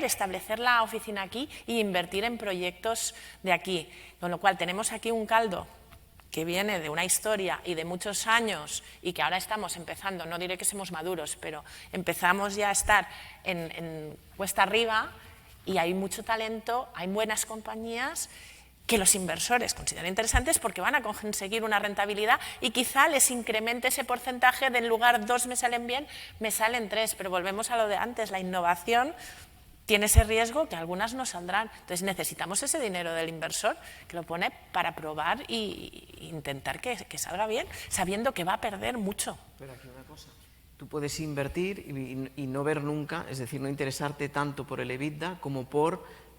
establecer la oficina aquí e invertir en proyectos de aquí. Con lo cual tenemos aquí un caldo que viene de una historia y de muchos años y que ahora estamos empezando, no diré que somos maduros, pero empezamos ya a estar en cuesta arriba y hay mucho talento, hay buenas compañías que los inversores consideran interesantes porque van a conseguir una rentabilidad y quizá les incremente ese porcentaje de en lugar 2 me salen bien, me salen 3, pero volvemos a lo de antes, la innovación tiene ese riesgo que algunas no saldrán. Entonces necesitamos ese dinero del inversor que lo pone para probar e intentar que salga bien, sabiendo que va a perder mucho. Pero aquí una cosa, tú puedes invertir y no ver nunca, es decir, no interesarte tanto por el EBITDA como por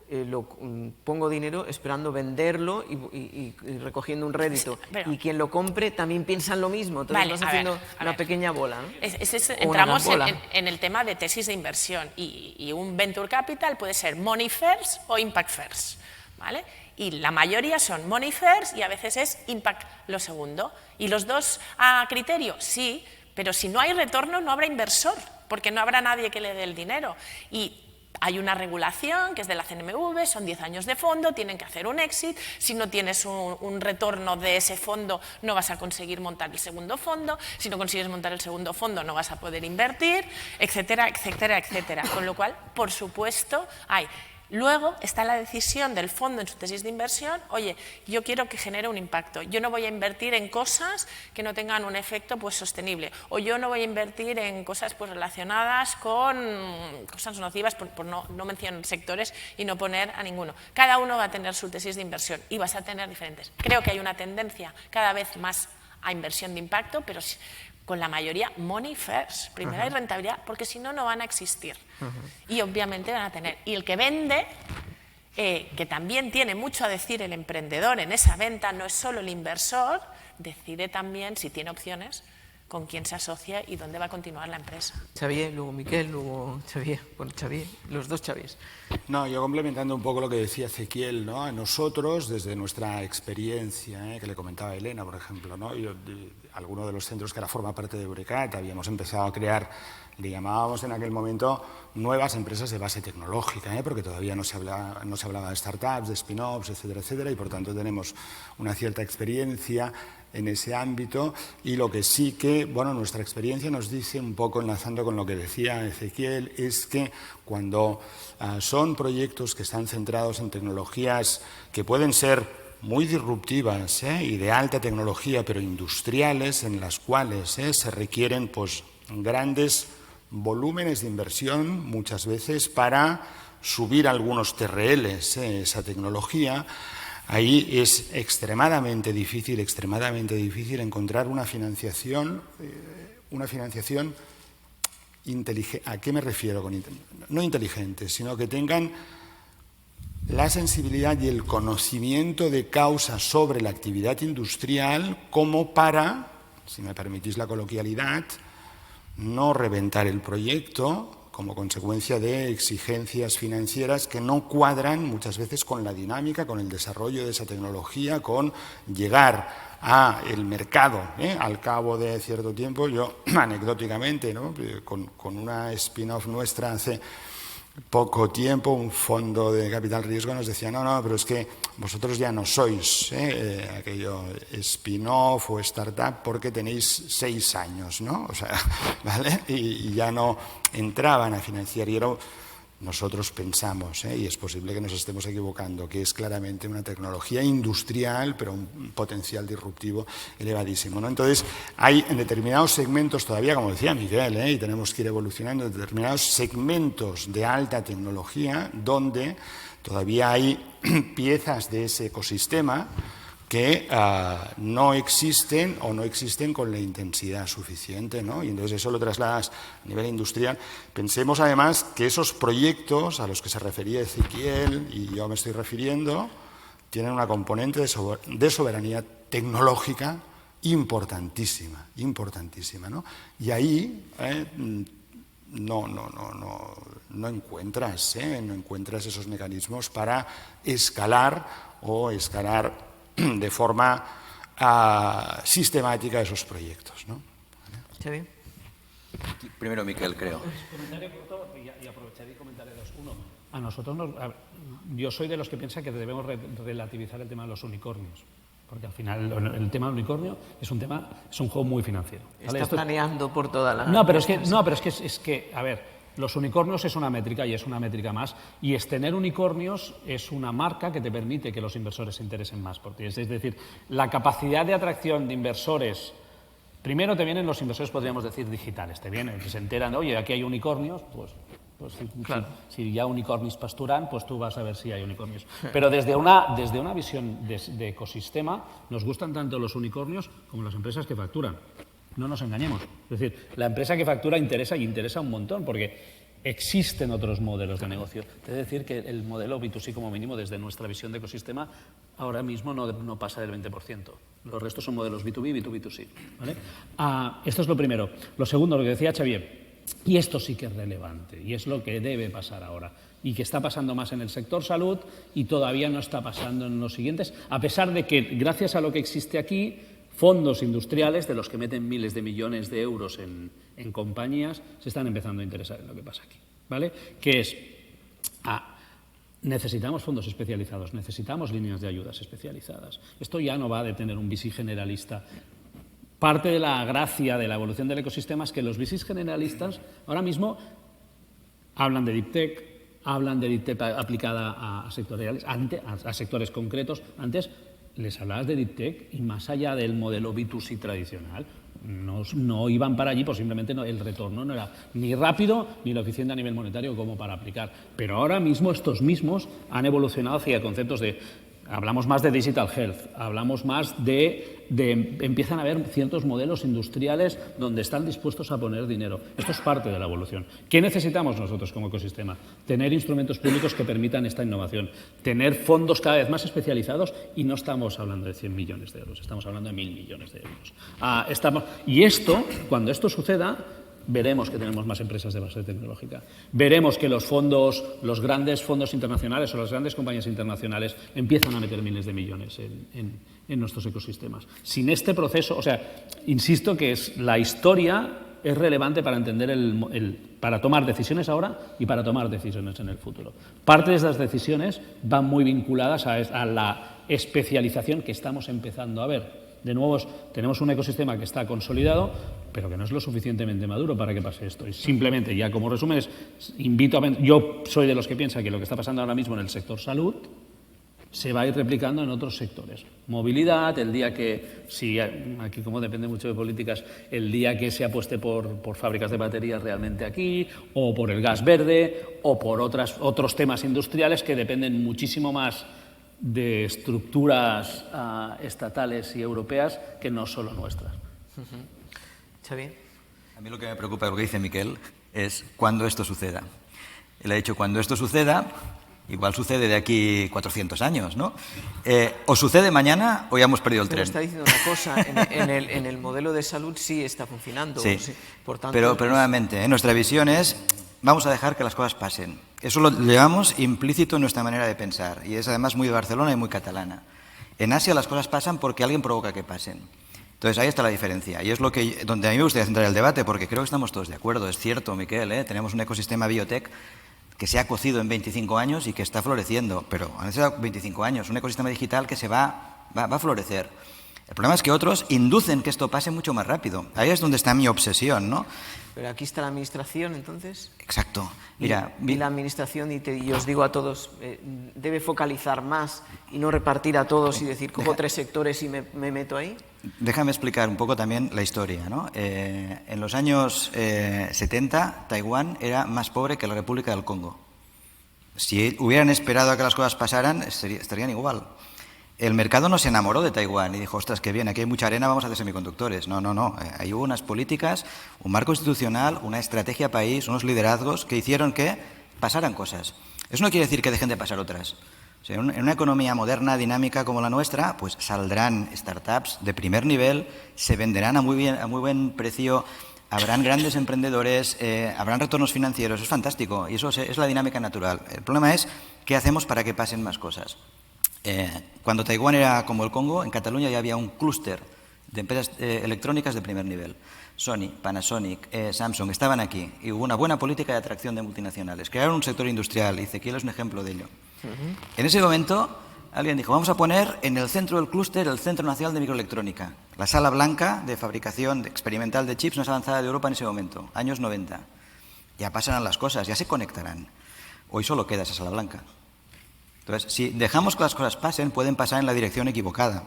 pongo dinero esperando venderlo y recogiendo un rédito. Y quien lo compre también piensa en lo mismo. Entonces vas haciendo una pequeña bola, ¿no? Entramos en el tema de tesis de inversión y un venture capital puede ser money first o impact first, ¿vale? Y la mayoría son money first y a veces es impact lo segundo. ¿Y los dos a criterio? Sí, pero si no hay retorno no habrá inversor, porque no habrá nadie que le dé el dinero. Y hay una regulación que es de la CNMV, son 10 años de fondo, tienen que hacer un exit, si no tienes un retorno de ese fondo no vas a conseguir montar el segundo fondo, si no consigues montar el segundo fondo no vas a poder invertir, etcétera, etcétera, etcétera. Con lo cual, por supuesto, hay. Luego está la decisión del fondo en su tesis de inversión, oye, yo quiero que genere un impacto, yo no voy a invertir en cosas que no tengan un efecto pues, sostenible, o yo no voy a invertir en cosas pues, relacionadas con cosas nocivas, por no mencionar sectores y no poner a ninguno. Cada uno va a tener su tesis de inversión y vas a tener diferentes. Creo que hay una tendencia cada vez más a inversión de impacto, pero con la mayoría money first, primero hay rentabilidad, porque si no, no van a existir. Y obviamente van a tener. Y el que vende, que también tiene mucho a decir el emprendedor en esa venta, no es solo el inversor, decide también, si tiene opciones, con quién se asocia y dónde va a continuar la empresa. Xavier, luego Miquel, luego Xavier. Bueno, Xavier, los dos Xaviers. No, yo complementando un poco lo que decía Ezequiel, ¿no? A nosotros, desde nuestra experiencia, que le comentaba Elena, por ejemplo, ¿no? Alguno de los centros que ahora forma parte de Eurecat, habíamos empezado a crear, le llamábamos en aquel momento, nuevas empresas de base tecnológica, porque todavía no se hablaba de startups, de spin-offs, etcétera, etcétera, y por tanto tenemos una cierta experiencia en ese ámbito, y lo que sí que, bueno, nuestra experiencia nos dice, un poco enlazando con lo que decía Ezequiel, es que cuando son proyectos que están centrados en tecnologías que pueden ser muy disruptivas y de alta tecnología, pero industriales, en las cuales se requieren pues, grandes volúmenes de inversión, muchas veces, para subir algunos TRLs esa tecnología. Ahí es extremadamente difícil encontrar una financiación inteligente. ¿A qué me refiero con no inteligente, sino que tengan la sensibilidad y el conocimiento de causa sobre la actividad industrial como para, si me permitís la coloquialidad, no reventar el proyecto como consecuencia de exigencias financieras que no cuadran muchas veces con la dinámica, con el desarrollo de esa tecnología, con llegar al mercado al cabo de cierto tiempo. Yo, anecdóticamente, ¿no? con una spin-off nuestra hace poco tiempo, un fondo de capital riesgo nos decía, no, pero es que vosotros ya no sois aquello spin-off o startup porque tenéis 6 años, ¿no? O sea, ¿vale? Y ya no entraban a financiar. Y nosotros pensamos, y es posible que nos estemos equivocando, que es claramente una tecnología industrial, pero un potencial disruptivo elevadísimo, ¿no? Entonces, hay en determinados segmentos todavía, como decía Miguel, y tenemos que ir evolucionando, en determinados segmentos de alta tecnología donde todavía hay piezas de ese ecosistema que no existen o no existen con la intensidad suficiente, ¿no? Y entonces eso lo trasladas a nivel industrial. Pensemos además que esos proyectos a los que se refería Ezequiel y yo me estoy refiriendo tienen una componente de soberanía tecnológica importantísima, ¿no? Y ahí no encuentras esos mecanismos para escalar de forma sistemática esos proyectos, ¿no? ¿Xavi? Primero Miquel, creo. Comentario corto y aprovecharé y comentaré dos. Uno, yo soy de los que piensan que debemos relativizar el tema de los unicornios, Porque al final el tema del unicornio es un juego muy financiero. ¿Vale? Está planeando por toda la... No, pero es que, a ver, los unicornios es una métrica y es una métrica más, y tener unicornios es una marca que te permite que los inversores se interesen más por ti. Es decir, la capacidad de atracción de inversores, primero te vienen los inversores, podríamos decir, digitales, te vienen, que se enteran, oye, aquí hay unicornios, pues claro. Si ya unicornios pasturan, pues tú vas a ver si hay unicornios. Pero desde una visión de ecosistema, nos gustan tanto los unicornios como las empresas que facturan. No nos engañemos. Es decir, la empresa que factura interesa y interesa un montón, porque existen otros modelos de negocio. Es decir, que el modelo B2C, como mínimo, desde nuestra visión de ecosistema, ahora mismo no pasa del 20%. Los restos son modelos B2B, B2B2C. ¿Vale? Esto es lo primero. Lo segundo, lo que decía Xavier, y esto sí que es relevante, y es lo que debe pasar ahora, y que está pasando más en el sector salud y todavía no está pasando en los siguientes, a pesar de que, gracias a lo que existe aquí, fondos industriales, de los que meten miles de millones de euros en compañías, se están empezando a interesar en lo que pasa aquí, ¿vale? Que es, necesitamos fondos especializados, necesitamos líneas de ayudas especializadas. Esto ya no va de tener un VC generalista. Parte de la gracia de la evolución del ecosistema es que los VCs generalistas ahora mismo hablan de Deep Tech, hablan de Deep Tech aplicada a sectores concretos. Antes les hablabas de Deep Tech y más allá del modelo B2C tradicional, no iban para allí, pues simplemente el retorno no era ni rápido ni lo eficiente a nivel monetario como para aplicar. Pero ahora mismo estos mismos han evolucionado hacia conceptos de... Hablamos más de digital health, hablamos más empiezan a haber ciertos modelos industriales donde están dispuestos a poner dinero. Esto es parte de la evolución. ¿Qué necesitamos nosotros como ecosistema? Tener instrumentos públicos que permitan esta innovación, tener fondos cada vez más especializados, y no estamos hablando de 100 millones de euros, estamos hablando de 1.000 millones de euros. Y esto, cuando esto suceda, veremos que tenemos más empresas de base tecnológica. Veremos que los grandes fondos internacionales o las grandes compañías internacionales empiezan a meter miles de millones en nuestros ecosistemas. Sin este proceso, o sea, insisto que la historia es relevante para entender para tomar decisiones ahora y para tomar decisiones en el futuro. Parte de esas decisiones van muy vinculadas a la especialización que estamos empezando a ver. De nuevo, tenemos un ecosistema que está consolidado, pero que no es lo suficientemente maduro para que pase esto. Y simplemente, ya como resumen, yo soy de los que piensa que lo que está pasando ahora mismo en el sector salud se va a ir replicando en otros sectores. Movilidad, el día que, aquí como depende mucho de políticas, el día que se apueste por fábricas de baterías realmente aquí, o por el gas verde, o por otros temas industriales que dependen muchísimo más de estructuras estatales y europeas que no solo nuestras. Xavi. A mí lo que me preocupa de lo que dice Miquel es cuándo esto suceda. Él ha dicho cuando esto suceda, igual sucede de aquí 400 años, ¿no? O sucede mañana o ya hemos perdido el tren. Está diciendo una cosa, en el modelo de salud sí está funcionando. Sí, por tanto, pero nuevamente, nuestra visión es vamos a dejar que las cosas pasen. Eso lo llevamos implícito en nuestra manera de pensar y es además muy de Barcelona y muy catalana. En Asia las cosas pasan porque alguien provoca que pasen. Entonces ahí está la diferencia y es donde a mí me gustaría centrar el debate porque creo que estamos todos de acuerdo. Es cierto, Miquel, tenemos un ecosistema biotech que se ha cocido en 25 años y que está floreciendo, pero han sido 25 años, un ecosistema digital que se va a florecer. El problema es que otros inducen que esto pase mucho más rápido. Ahí es donde está mi obsesión, ¿no? Pero aquí está la administración, entonces. Exacto. Mira, y la administración, y os digo a todos, debe focalizar más y no repartir a todos y decir, cojo 3 sectores y me meto ahí. Déjame explicar un poco también la historia, ¿no? En los años 70, Taiwán era más pobre que la República del Congo. Si hubieran esperado a que las cosas pasaran, estarían igual. El mercado no se enamoró de Taiwán y dijo, ostras, qué bien, aquí hay mucha arena, vamos a hacer semiconductores. No. Ahí hubo unas políticas, un marco institucional, una estrategia país, unos liderazgos que hicieron que pasaran cosas. Eso no quiere decir que dejen de pasar otras. O sea, en una economía moderna, dinámica como la nuestra, pues saldrán startups de primer nivel, se venderán a muy buen precio, habrán grandes emprendedores, habrán retornos financieros, es fantástico y eso es la dinámica natural. El problema es qué hacemos para que pasen más cosas. Cuando Taiwán era como el Congo, en Cataluña ya había un clúster de empresas electrónicas de primer nivel. Sony, Panasonic, Samsung estaban aquí y hubo una buena política de atracción de multinacionales. Crearon un sector industrial y Ezequiel es un ejemplo de ello. En ese momento alguien dijo, vamos a poner en el centro del clúster el Centro Nacional de Microelectrónica, la sala blanca de fabricación experimental de chips más avanzada de Europa en ese momento, años 90. Ya pasarán las cosas, ya se conectarán. Hoy solo queda esa sala blanca. Entonces, si dejamos que las cosas pasen, pueden pasar en la dirección equivocada.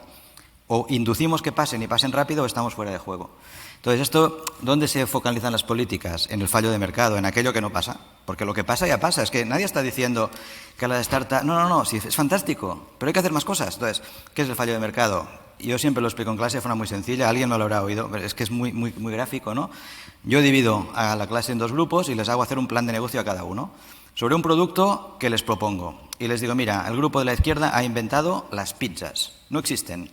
O inducimos que pasen y pasen rápido o estamos fuera de juego. Entonces, esto, ¿dónde se focalizan las políticas? En el fallo de mercado, en aquello que no pasa. Porque lo que pasa ya pasa. Es que nadie está diciendo que la de startup... No, sí, es fantástico, pero hay que hacer más cosas. Entonces, ¿qué es el fallo de mercado? Yo siempre lo explico en clase de forma muy sencilla, alguien me lo habrá oído, pero es que es muy gráfico, ¿no? Yo divido a la clase en 2 grupos y les hago hacer un plan de negocio a cada uno sobre un producto que les propongo. Y les digo, mira, el grupo de la izquierda ha inventado las pizzas. No existen.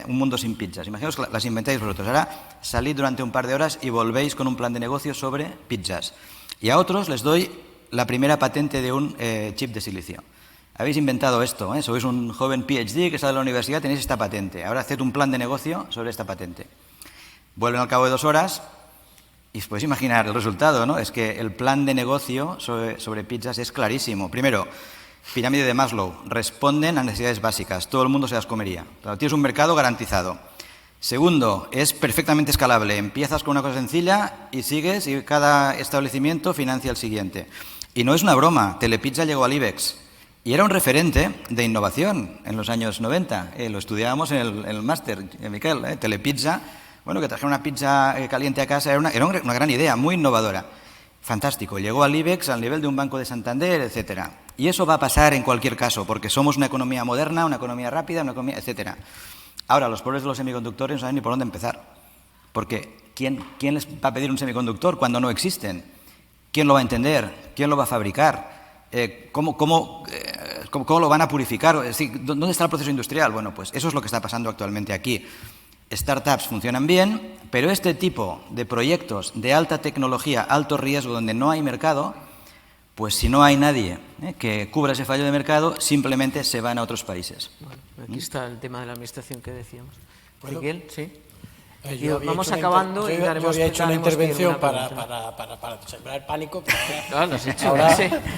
Un mundo sin pizzas. Imaginaos que las inventáis vosotros. Ahora salid durante un par de horas y volvéis con un plan de negocio sobre pizzas. Y a otros les doy la primera patente de un chip de silicio. Habéis inventado esto, sois un joven PhD que sale de la universidad, tenéis esta patente. Ahora haced un plan de negocio sobre esta patente. Vuelven al cabo de 2 horas y os podéis imaginar el resultado, ¿no? Es que el plan de negocio sobre pizzas es clarísimo. Primero, pirámide de Maslow, responden a necesidades básicas, todo el mundo se las comería. Pero tienes un mercado garantizado. Segundo, es perfectamente escalable, empiezas con una cosa sencilla y sigues y cada establecimiento financia el siguiente. Y no es una broma, Telepizza llegó al IBEX y era un referente de innovación en los años 90, lo estudiábamos en el máster, Miquel, Telepizza, bueno, que trajera una pizza caliente a casa, era una gran idea, muy innovadora. Fantástico, llegó al IBEX al nivel de un Banco de Santander, etcétera. Y eso va a pasar en cualquier caso, porque somos una economía moderna, una economía rápida, una economía, etcétera. Ahora, los pobres de los semiconductores no saben ni por dónde empezar. Porque ¿quién les va a pedir un semiconductor cuando no existen? ¿Quién lo va a entender? ¿Quién lo va a fabricar? ¿Cómo lo van a purificar? Es decir, ¿dónde está el proceso industrial? Bueno, pues eso es lo que está pasando actualmente aquí. Startups funcionan bien, pero este tipo de proyectos de alta tecnología, alto riesgo, donde no hay mercado, pues si no hay nadie que cubra ese fallo de mercado, simplemente se van a otros países. Bueno, aquí está el tema de la administración que decíamos. Miguel, sí. Vamos acabando y daremos. Yo había hecho una intervención para sembrar pánico, pero ahora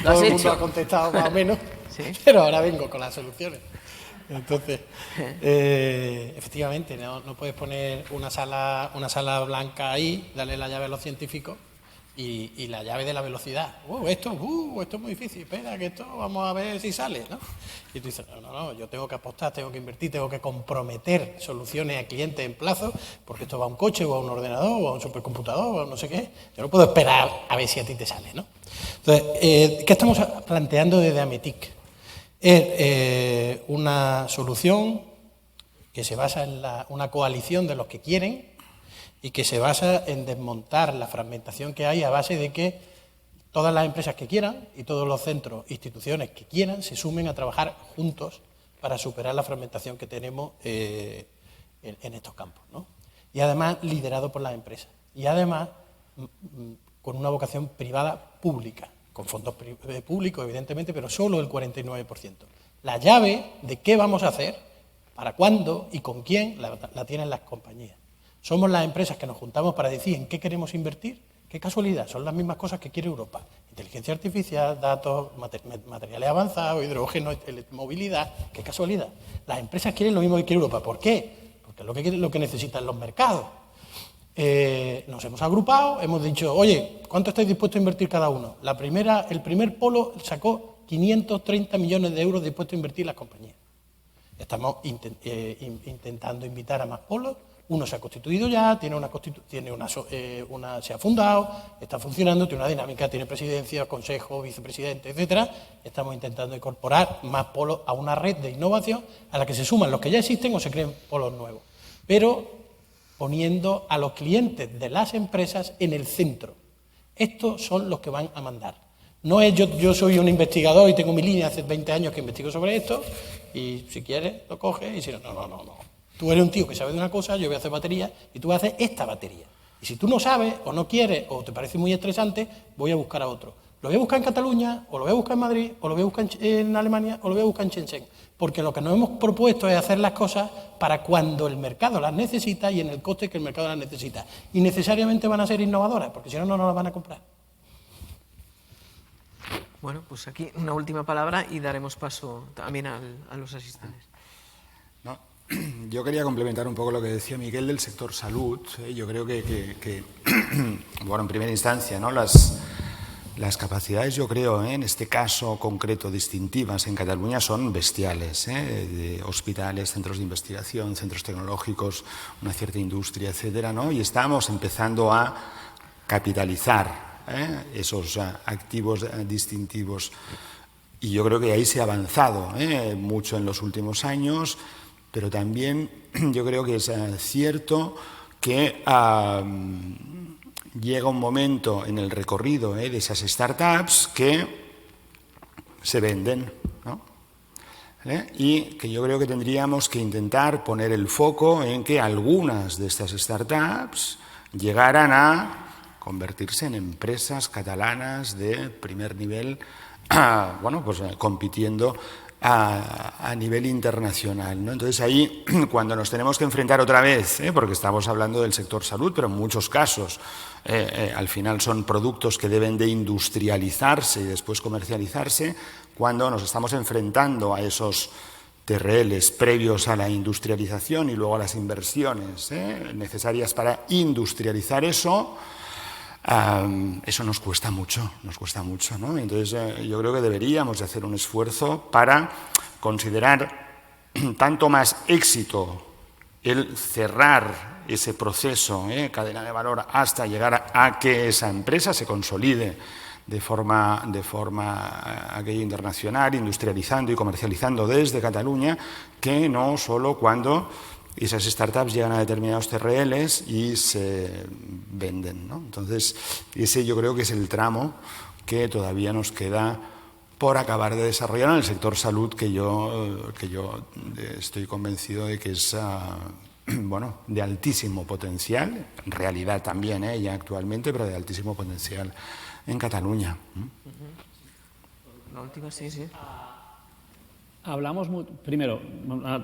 todo el mundo ha contestado más o menos, ¿sí? Pero ahora vengo con las soluciones. Entonces, efectivamente, no puedes poner una sala blanca ahí, darle la llave a los científicos y la llave de la velocidad. Esto es muy difícil, espera, que esto vamos a ver si sale, ¿no? Y tú dices, no, yo tengo que apostar, tengo que invertir, tengo que comprometer soluciones a clientes en plazo, porque esto va a un coche o a un ordenador o a un supercomputador o a no sé qué. Yo no puedo esperar a ver si a ti te sale, ¿no? Entonces, ¿qué estamos planteando desde Ametic? Es una solución que se basa en una coalición de los que quieren y que se basa en desmontar la fragmentación que hay a base de que todas las empresas que quieran y todos los centros, instituciones que quieran, se sumen a trabajar juntos para superar la fragmentación que tenemos en estos campos, ¿no? Y además liderado por las empresas. Y además con una vocación privada pública. Con fondos públicos, evidentemente, pero solo el 49%. La llave de qué vamos a hacer, para cuándo y con quién, la tienen las compañías. Somos las empresas que nos juntamos para decir en qué queremos invertir. Qué casualidad, son las mismas cosas que quiere Europa. Inteligencia artificial, datos, materiales avanzados, hidrógeno, movilidad. Qué casualidad. Las empresas quieren lo mismo que quiere Europa. ¿Por qué? Porque es lo que necesitan los mercados. Nos hemos agrupado, hemos dicho, oye, ¿cuánto estáis dispuestos a invertir cada uno? El primer polo sacó 530 millones de euros dispuestos a invertir las compañías. Estamos intentando invitar a más polos. Uno se ha constituido ya, se ha fundado, está funcionando, tiene una dinámica, tiene presidencia, consejo, vicepresidente, etcétera. Estamos intentando incorporar más polos a una red de innovación a la que se suman los que ya existen o se creen polos nuevos. Pero poniendo a los clientes de las empresas en el centro. Estos son los que van a mandar. No es yo soy un investigador y tengo mi línea, hace 20 años que investigo sobre esto, y si quieres lo coges y si no. Tú eres un tío que sabe de una cosa, yo voy a hacer batería y tú vas a hacer esta batería. Y si tú no sabes o no quieres o te parece muy estresante, voy a buscar a otro. Lo voy a buscar en Cataluña, o lo voy a buscar en Madrid, o lo voy a buscar en Alemania, o lo voy a buscar en Shenzhen. Porque lo que nos hemos propuesto es hacer las cosas para cuando el mercado las necesita y en el coste que el mercado las necesita. Y necesariamente van a ser innovadoras, porque si no, no nos las van a comprar. Bueno, pues aquí una última palabra y daremos paso también a los asistentes. No, yo quería complementar un poco lo que decía Miguel del sector salud. Yo creo que bueno, en primera instancia, ¿no? Las capacidades, yo creo, en este caso concreto distintivas en Cataluña son bestiales, de hospitales, centros de investigación, centros tecnológicos, una cierta industria, etcétera, ¿no? Y estamos empezando a capitalizar esos activos distintivos. Y yo creo que ahí se ha avanzado mucho en los últimos años, pero también yo creo que es cierto que llega un momento en el recorrido de esas startups que se venden, ¿no? Y que yo creo que tendríamos que intentar poner el foco en que algunas de estas startups llegaran a convertirse en empresas catalanas de primer nivel, bueno, pues compitiendo a nivel internacional, ¿no? Entonces ahí, cuando nos tenemos que enfrentar otra vez, porque estamos hablando del sector salud, pero en muchos casos al final son productos que deben de industrializarse y después comercializarse, cuando nos estamos enfrentando a esos TRLs previos a la industrialización y luego a las inversiones necesarias para industrializar eso, eso nos cuesta mucho, ¿no? Entonces yo creo que deberíamos de hacer un esfuerzo para considerar tanto más éxito el cerrar ese proceso, cadena de valor, hasta llegar a que esa empresa se consolide de forma aquello internacional, industrializando y comercializando desde Cataluña, que no solo cuando esas startups llegan a determinados TRLs y se venden, ¿no? Entonces, ese yo creo que es el tramo que todavía nos queda por acabar de desarrollar en el sector salud, que yo estoy convencido de que es bueno, de altísimo potencial, en realidad también ya actualmente, pero de altísimo potencial en Cataluña. La última, sí. Hablamos, primero,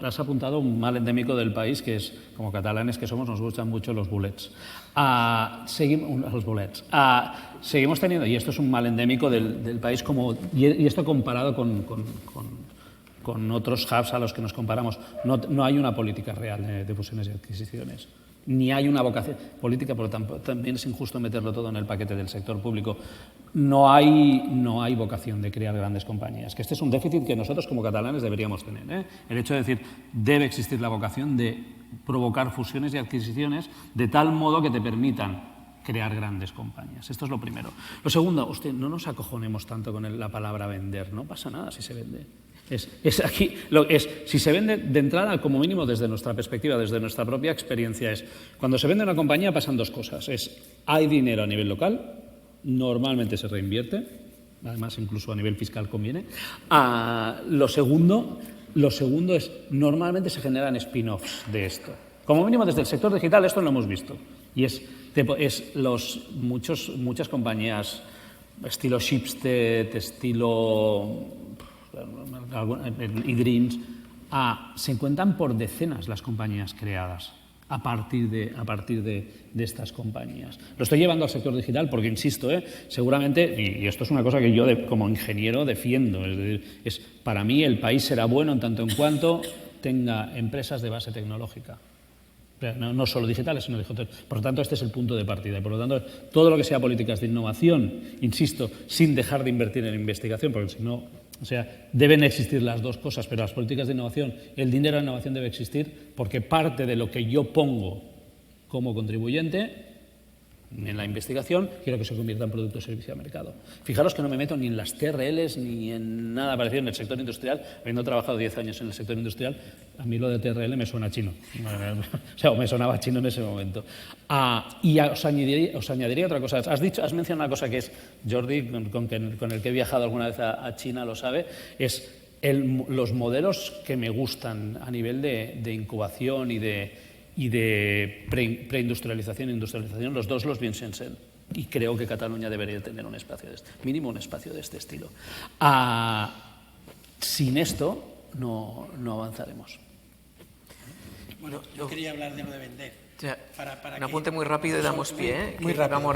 has apuntado un mal endémico del país, que es, como catalanes que somos, nos gustan mucho los bullets. Seguimos teniendo, y esto es un mal endémico del país, y esto comparado con otros hubs a los que nos comparamos, no hay una política real de fusiones y adquisiciones. Ni hay una vocación política, por lo tanto, también es injusto meterlo todo en el paquete del sector público. No hay vocación de crear grandes compañías, que este es un déficit que nosotros como catalanes deberíamos tener. El hecho de decir, debe existir la vocación de provocar fusiones y adquisiciones de tal modo que te permitan crear grandes compañías. Esto es lo primero. Lo segundo, no nos acojonemos tanto con la palabra vender, no pasa nada si se vende. Si se vende de entrada, como mínimo desde nuestra perspectiva, desde nuestra propia experiencia, cuando se vende una compañía pasan dos cosas. Hay dinero a nivel local, normalmente se reinvierte, además incluso a nivel fiscal conviene. Lo segundo es, normalmente se generan spin-offs de esto. Como mínimo desde el sector digital esto lo hemos visto. Y muchas compañías estilo Schibsted, estilo eDreams, se encuentran por decenas las compañías creadas a partir de estas compañías. Lo estoy llevando al sector digital porque, insisto, seguramente, y esto es una cosa que yo como ingeniero defiendo, es decir, para mí el país será bueno en tanto en cuanto tenga empresas de base tecnológica. No solo digitales, sino digitales. Por lo tanto, este es el punto de partida. Y por lo tanto, todo lo que sea políticas de innovación, insisto, sin dejar de invertir en investigación, porque si no, deben existir las dos cosas, pero las políticas de innovación, el dinero de innovación debe existir porque parte de lo que yo pongo como contribuyente en la investigación, quiero que se convierta en producto o servicio de mercado. Fijaros que no me meto ni en las TRLs ni en nada parecido en el sector industrial. Habiendo trabajado 10 años en el sector industrial, a mí lo de TRL me suena chino. O me sonaba chino en ese momento. Y os añadiría otra cosa. Has mencionado una cosa que es, Jordi, con el que he viajado alguna vez a China, lo sabe, es los modelos que me gustan a nivel de incubación y de preindustrialización e industrialización, los dos los vi en Shenzhen. Y creo que Cataluña debería tener un espacio mínimo un espacio de este estilo. Sin esto no avanzaremos. Bueno, yo quería hablar de lo de vender. Para un apunte muy rápido y damos pie. Muy rápido.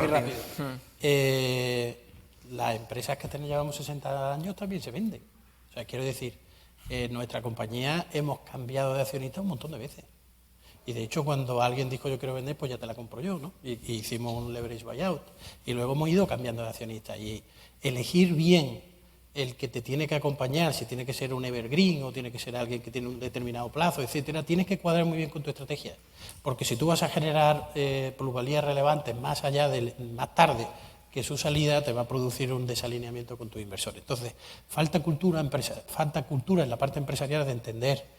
las empresas que llevamos 60 años también se venden. O sea, quiero decir, en nuestra compañía hemos cambiado de accionista un montón de veces. Y de hecho, cuando alguien dijo yo quiero vender, pues ya te la compro yo, ¿no? Y hicimos un leverage buyout. Y luego hemos ido cambiando de accionista. Y elegir bien el que te tiene que acompañar, si tiene que ser un evergreen o tiene que ser alguien que tiene un determinado plazo, etcétera, tienes que cuadrar muy bien con tu estrategia. Porque si tú vas a generar plusvalías relevantes más tarde que su salida, te va a producir un desalineamiento con tus inversores. Entonces, falta cultura en la parte empresarial de entender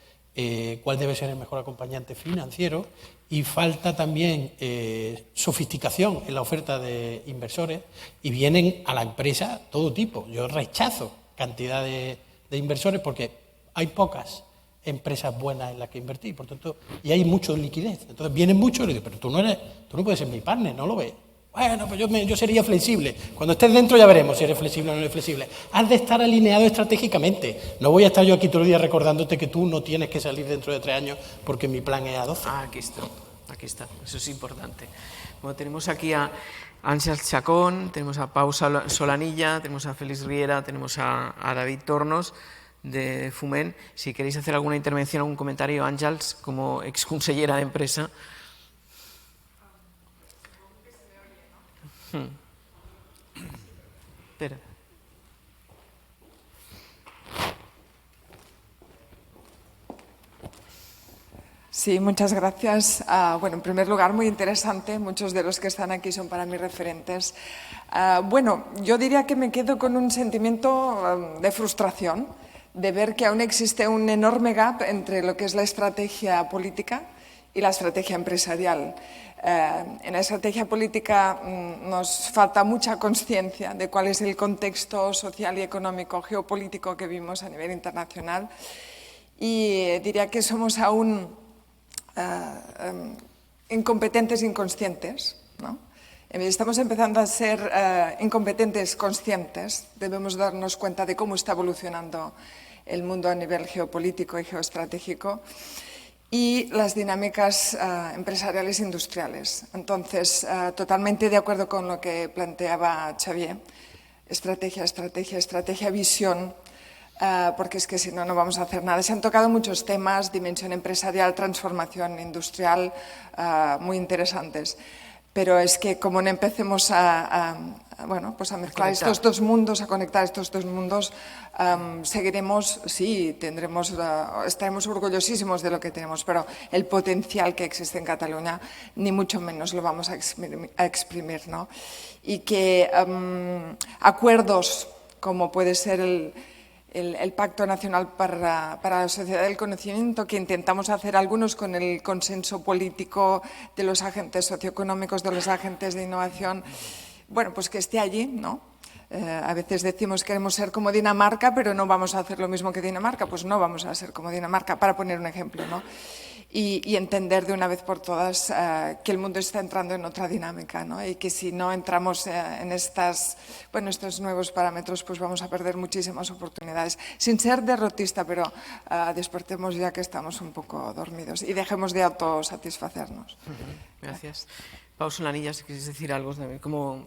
cuál debe ser el mejor acompañante financiero, y falta también sofisticación en la oferta de inversores, y vienen a la empresa todo tipo. Yo rechazo cantidad de inversores porque hay pocas empresas buenas en las que invertir, por tanto, y hay mucha liquidez. Entonces vienen muchos y le digo, pero tú no puedes ser mi partner, ¿no lo ves? Bueno, pues yo sería flexible. Cuando estés dentro ya veremos si eres flexible o no eres flexible. Has de estar alineado estratégicamente. No voy a estar yo aquí todo el día recordándote que tú no tienes que salir dentro de 3 años porque mi plan es a 12. Aquí está. Eso es importante. Bueno, tenemos aquí a Ángel Chacón, tenemos a Pau Solanilla, tenemos a Félix Riera, tenemos a David Tornos de Foment. Si queréis hacer alguna intervención, algún comentario, Ángels, como exconsellera de empresa. Espera. Sí, muchas gracias. Bueno, en primer lugar, muy interesante. Muchos de los que están aquí son para mí referentes. Bueno, yo diría que me quedo con un sentimiento de frustración, de ver que aún existe un enorme gap entre lo que es la estrategia política y la estrategia empresarial. En la estrategia política nos falta mucha conciencia de cuál es el contexto social y económico, geopolítico que vivimos a nivel internacional, y diría que somos aún incompetentes inconscientes, ¿no? Estamos empezando a ser incompetentes conscientes. Debemos darnos cuenta de cómo está evolucionando el mundo a nivel geopolítico y geoestratégico y las dinámicas empresariales e industriales. Entonces, totalmente de acuerdo con lo que planteaba Xavier. Estrategia, visión, porque es que si no, no vamos a hacer nada. Se han tocado muchos temas, dimensión empresarial, transformación industrial, muy interesantes. Pero es que como no empecemos a mezclar estos dos mundos, a conectar estos dos mundos, seguiremos, sí, estaremos orgullosísimos de lo que tenemos, pero el potencial que existe en Cataluña ni mucho menos lo vamos a exprimir, ¿no? Y que acuerdos como puede ser el Pacto Nacional para la Sociedad del Conocimiento, que intentamos hacer algunos con el consenso político de los agentes socioeconómicos, de los agentes de innovación, bueno, pues que esté allí, ¿no? A veces decimos que queremos ser como Dinamarca, pero no vamos a hacer lo mismo que Dinamarca, pues no vamos a ser como Dinamarca, para poner un ejemplo, ¿no? Y entender de una vez por todas que el mundo está entrando en otra dinámica, ¿no? Y que si no entramos en estos nuevos parámetros, pues vamos a perder muchísimas oportunidades. Sin ser derrotista, pero despertemos ya que estamos un poco dormidos y dejemos de autosatisfacernos. Gracias. Pau Solanilla, si quieres decir algo también, como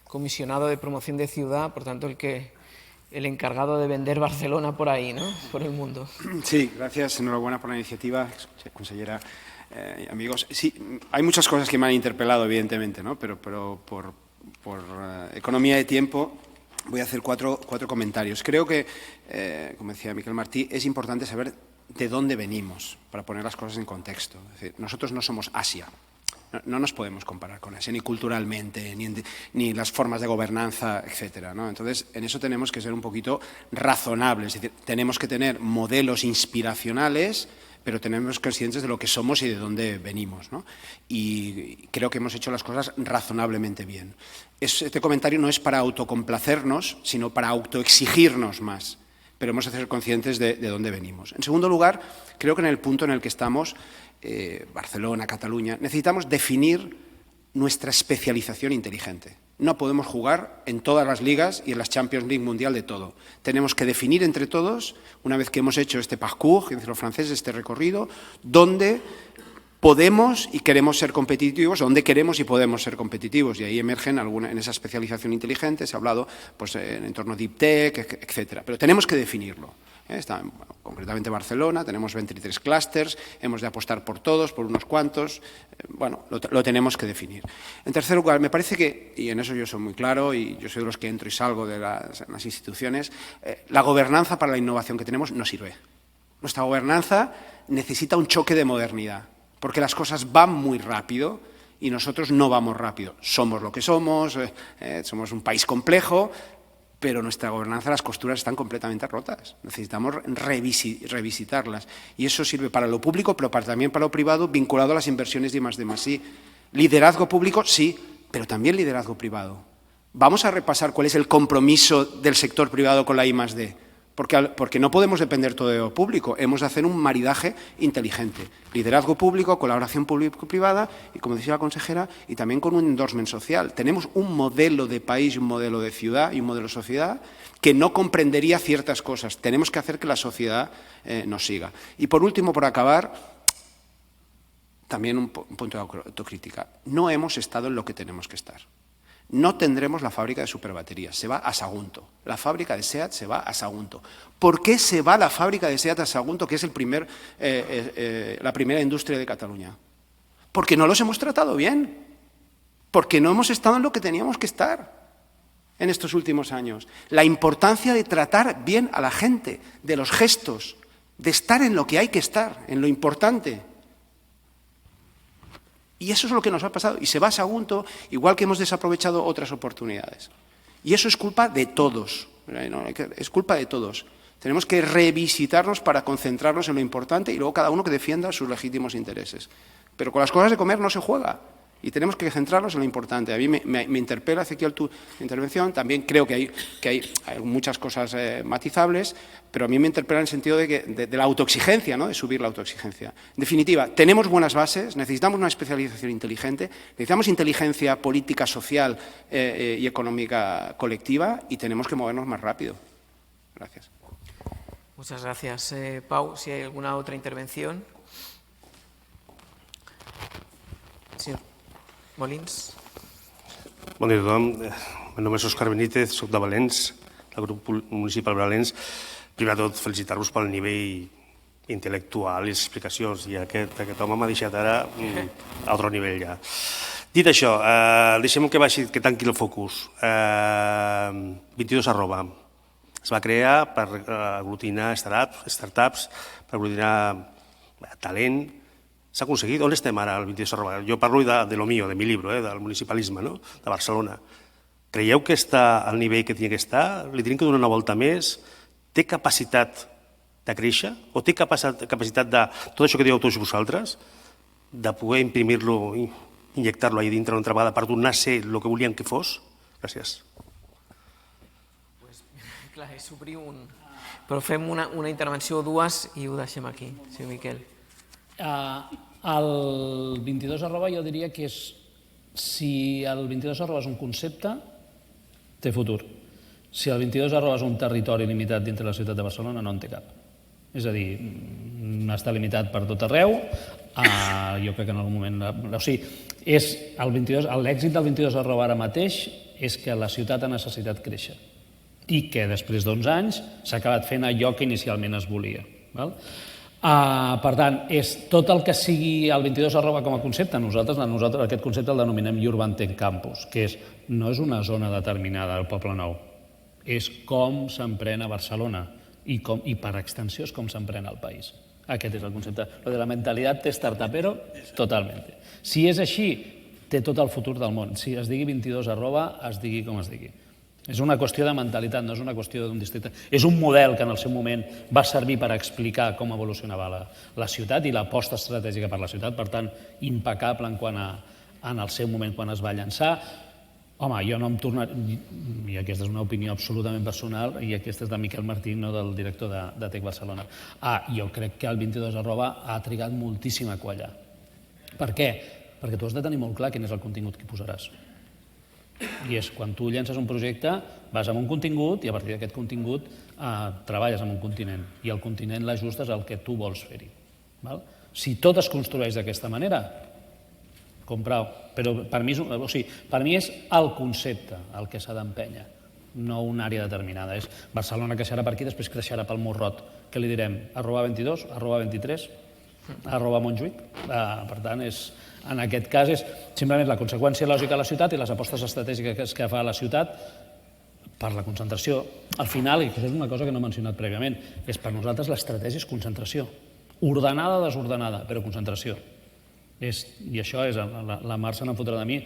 comisionado de promoción de ciudad, por tanto el encargado de vender Barcelona por ahí, ¿no? Por el mundo. Sí, gracias, enhorabuena por la iniciativa, consellera, amigos. Sí, hay muchas cosas que me han interpelado, evidentemente, ¿no? Pero por economía de tiempo voy a hacer cuatro comentarios. Creo que, como decía Miquel Martí, es importante saber de dónde venimos para poner las cosas en contexto. Es decir, nosotros no somos Asia. No nos podemos comparar con Asia, ni culturalmente, ni las formas de gobernanza, etcétera, ¿no? Entonces, en eso tenemos que ser un poquito razonables. Es decir, tenemos que tener modelos inspiracionales, pero tenemos conscientes de lo que somos y de dónde venimos, ¿no? Y creo que hemos hecho las cosas razonablemente bien. Este comentario no es para autocomplacernos, sino para autoexigirnos más, pero hemos de ser conscientes de dónde venimos. En segundo lugar, creo que en el punto en el que estamos, Barcelona, Cataluña, necesitamos definir nuestra especialización inteligente. No podemos jugar en todas las ligas y en las Champions League mundial de todo. Tenemos que definir entre todos, una vez que hemos hecho este parcours, que dicen los franceses, este recorrido, dónde podemos y queremos ser competitivos, donde queremos y podemos ser competitivos, y ahí emergen en esa especialización inteligente, se ha hablado pues, en entorno deep tech, etcétera. Pero tenemos que definirlo. Está, concretamente Barcelona, tenemos 23 clústeres, hemos de apostar por todos, por unos cuantos, bueno, lo tenemos que definir. En tercer lugar, me parece que, y en eso yo soy muy claro, y yo soy de los que entro y salgo de las instituciones, la gobernanza para la innovación que tenemos no sirve. Nuestra gobernanza necesita un choque de modernidad, porque las cosas van muy rápido y nosotros no vamos rápido. Somos lo que somos, somos un país complejo, pero nuestra gobernanza, las costuras están completamente rotas. Necesitamos revisitarlas. Y eso sirve para lo público, pero también para lo privado, vinculado a las inversiones de I+D+I. Liderazgo público, sí, pero también liderazgo privado. Vamos a repasar cuál es el compromiso del sector privado con la I+D. Porque no podemos depender todo de lo público, hemos de hacer un maridaje inteligente. Liderazgo público, colaboración público-privada y, como decía la consejera, y también con un endorsement social. Tenemos un modelo de país, un modelo de ciudad y un modelo de sociedad que no comprendería ciertas cosas. Tenemos que hacer que la sociedad nos siga. Y por último, por acabar, también un punto de autocrítica. No hemos estado en lo que tenemos que estar. No tendremos la fábrica de superbaterías, se va a Sagunto. La fábrica de SEAT se va a Sagunto. ¿Por qué se va la fábrica de SEAT a Sagunto, que es la primera industria de Cataluña? Porque no los hemos tratado bien, porque no hemos estado en lo que teníamos que estar en estos últimos años. La importancia de tratar bien a la gente, de los gestos, de estar en lo que hay que estar, en lo importante. Y eso es lo que nos ha pasado. Y se va a Sagunto, igual que hemos desaprovechado otras oportunidades. Y eso es culpa de todos. Es culpa de todos. Tenemos que revisitarnos para concentrarnos en lo importante y luego cada uno que defienda sus legítimos intereses. Pero con las cosas de comer no se juega. Y tenemos que centrarnos en lo importante. A mí me interpela, Ezequiel, tu intervención. También creo que hay muchas cosas matizables, pero a mí me interpela en el sentido de la autoexigencia, ¿no? De subir la autoexigencia. En definitiva, tenemos buenas bases, necesitamos una especialización inteligente, necesitamos inteligencia política, social y económica colectiva y tenemos que movernos más rápido. Gracias. Muchas gracias, Pau. Si hay alguna otra intervención. Señor Molins. Bon dia a tothom. El nom és Òscar Benítez, soc de Valens, del grup municipal Valens. Primer de tot, felicitar-vos pel nivell intel·lectual i les explicacions. I aquest home m'ha deixat ara a altre nivell ja. Dit això, deixem que tanqui el focus. 22 arroba. Es va crear per aglutinar startups, per aglutinar talent. S'ha aconseguit? On estem ara, el 22 arroba? Jo parlo de lo mío, de mi libro, del municipalisme, de Barcelona. Creieu que està al nivell que tenia que estar? Li tenim que donar una volta més? Té capacitat de créixer? O té capacitat de, tot això que dieu tots vosaltres, de poder imprimir-lo, injectar-lo ahí dintre una altra vegada per donar a ser el que volien que fos? Gràcies. Clar, és obrir un... Però fem una intervenció o dues i ho deixem aquí, senyor Miquel. El 22 arroba jo diria que és, si el 22 arroba és un concepte, té futur. Si el 22 arroba és un territori limitat dintre la ciutat de Barcelona, no en té cap. És a dir, està limitat per tot arreu, jo crec que en algun moment... O sigui, l'èxit del 22 arroba ara mateix és que la ciutat ha necessitat créixer i que després d'11 anys s'ha acabat fent allò que inicialment es volia. Per tant, és tot el que sigui el 22 arroba com a concepte. Nosaltres aquest concepte el denominem Urban Tech Campus, que no és una zona determinada del Poble Nou, és com s'emprèn a Barcelona i per extensió és com s'emprèn al país. Aquest és el concepte. Lo de la mentalitat startupero, totalment. Si és així, té tot el futur del món. Si es digui 22 arroba, es digui com es digui. És una qüestió de mentalitat, no és una qüestió d'un districte. És un model que en el seu moment va servir per explicar com evolucionava la ciutat i l'aposta estratègica per la ciutat, per tant, impecable en el seu moment quan es va llançar. Home, jo no em tornaré, i aquesta és una opinió absolutament personal, i aquesta és de Miquel Martí, no del director de Tec Barcelona. Jo crec que el 22 arroba ha trigat moltíssim a quallar. Per què? Perquè tu has de tenir molt clar quin és el contingut que hi posaràs. I és quan tu llences un projecte, vas amb un contingut i a partir d'aquest contingut treballes amb un continent i el continent l'ajustes al que tu vols fer-hi. Si tot es construeix d'aquesta manera, comprau. Però per mi és el concepte el que s'ha d'empènyer, no una àrea determinada. És Barcelona creixerà per aquí, després creixerà pel Morrot. Què li direm? @22, @23, @Montjuïc. Per tant, en aquest cas és simplement la conseqüència lògica a la ciutat i les apostes estratègiques que fa la ciutat per la concentració. Al final, i això és una cosa que no he mencionat prèviament, és per nosaltres l'estratègia és concentració. Ordenada o desordenada, però concentració. I això és, la Mar se n'en fotrà de mi,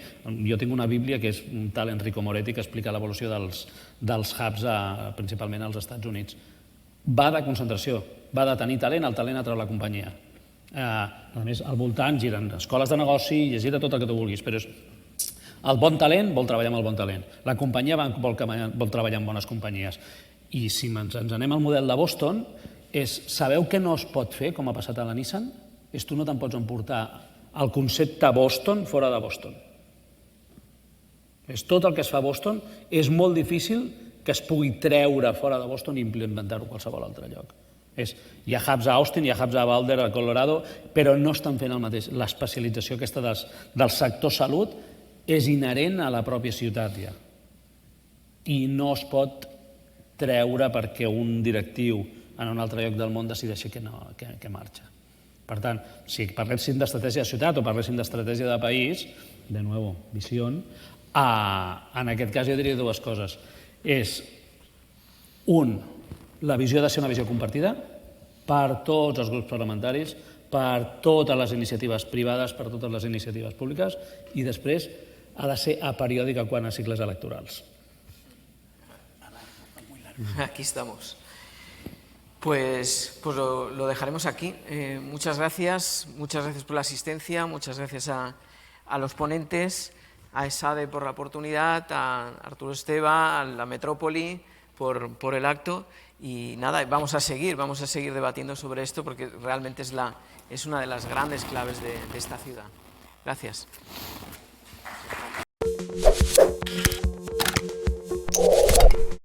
jo tinc una bíblia que és un tal Enrico Moretti que explica l'evolució dels hubs principalment als Estats Units. Va de concentració, va de tenir talent, el talent atrau la companyia. A més, al voltant giren escoles de negoci, llegir de tot el que tu vulguis, però el bon talent vol treballar amb el bon talent, la companyia vol treballar amb bones companyies. I si ens anem al model de Boston, sabeu què no es pot fer, com ha passat a la Nissan? Tu no te'n pots emportar el concepte Boston fora de Boston. Tot el que es fa a Boston és molt difícil que es pugui treure fora de Boston i implementar-ho a qualsevol altre lloc. Hi ha hubs a Austin, hi ha hubs a Boulder, a Colorado, però no estan fent el mateix. L'especialització aquesta del sector salut és inherent a la pròpia ciutat ja. I no es pot treure perquè un directiu en un altre lloc del món decideixi que marxa. Per tant, si parléssim d'estratègia de ciutat o parléssim d'estratègia de país, de nou, visió, en aquest cas jo diria dues coses. La visió ha de ser una visió compartida per tots els grups parlamentaris, per totes les iniciatives privades, per totes les iniciatives públiques, i després ha de ser aperiòdica quan a cicles electorals. Aquí estamos. Pues lo dejaremos aquí. Muchas gracias por la asistencia, muchas gracias a los ponentes, a ESADE por la oportunidad, a Arturo Esteva, a la Metrópoli por el acto, y nada, vamos a seguir debatiendo sobre esto porque realmente es una de las grandes claves de esta ciudad. Gracias.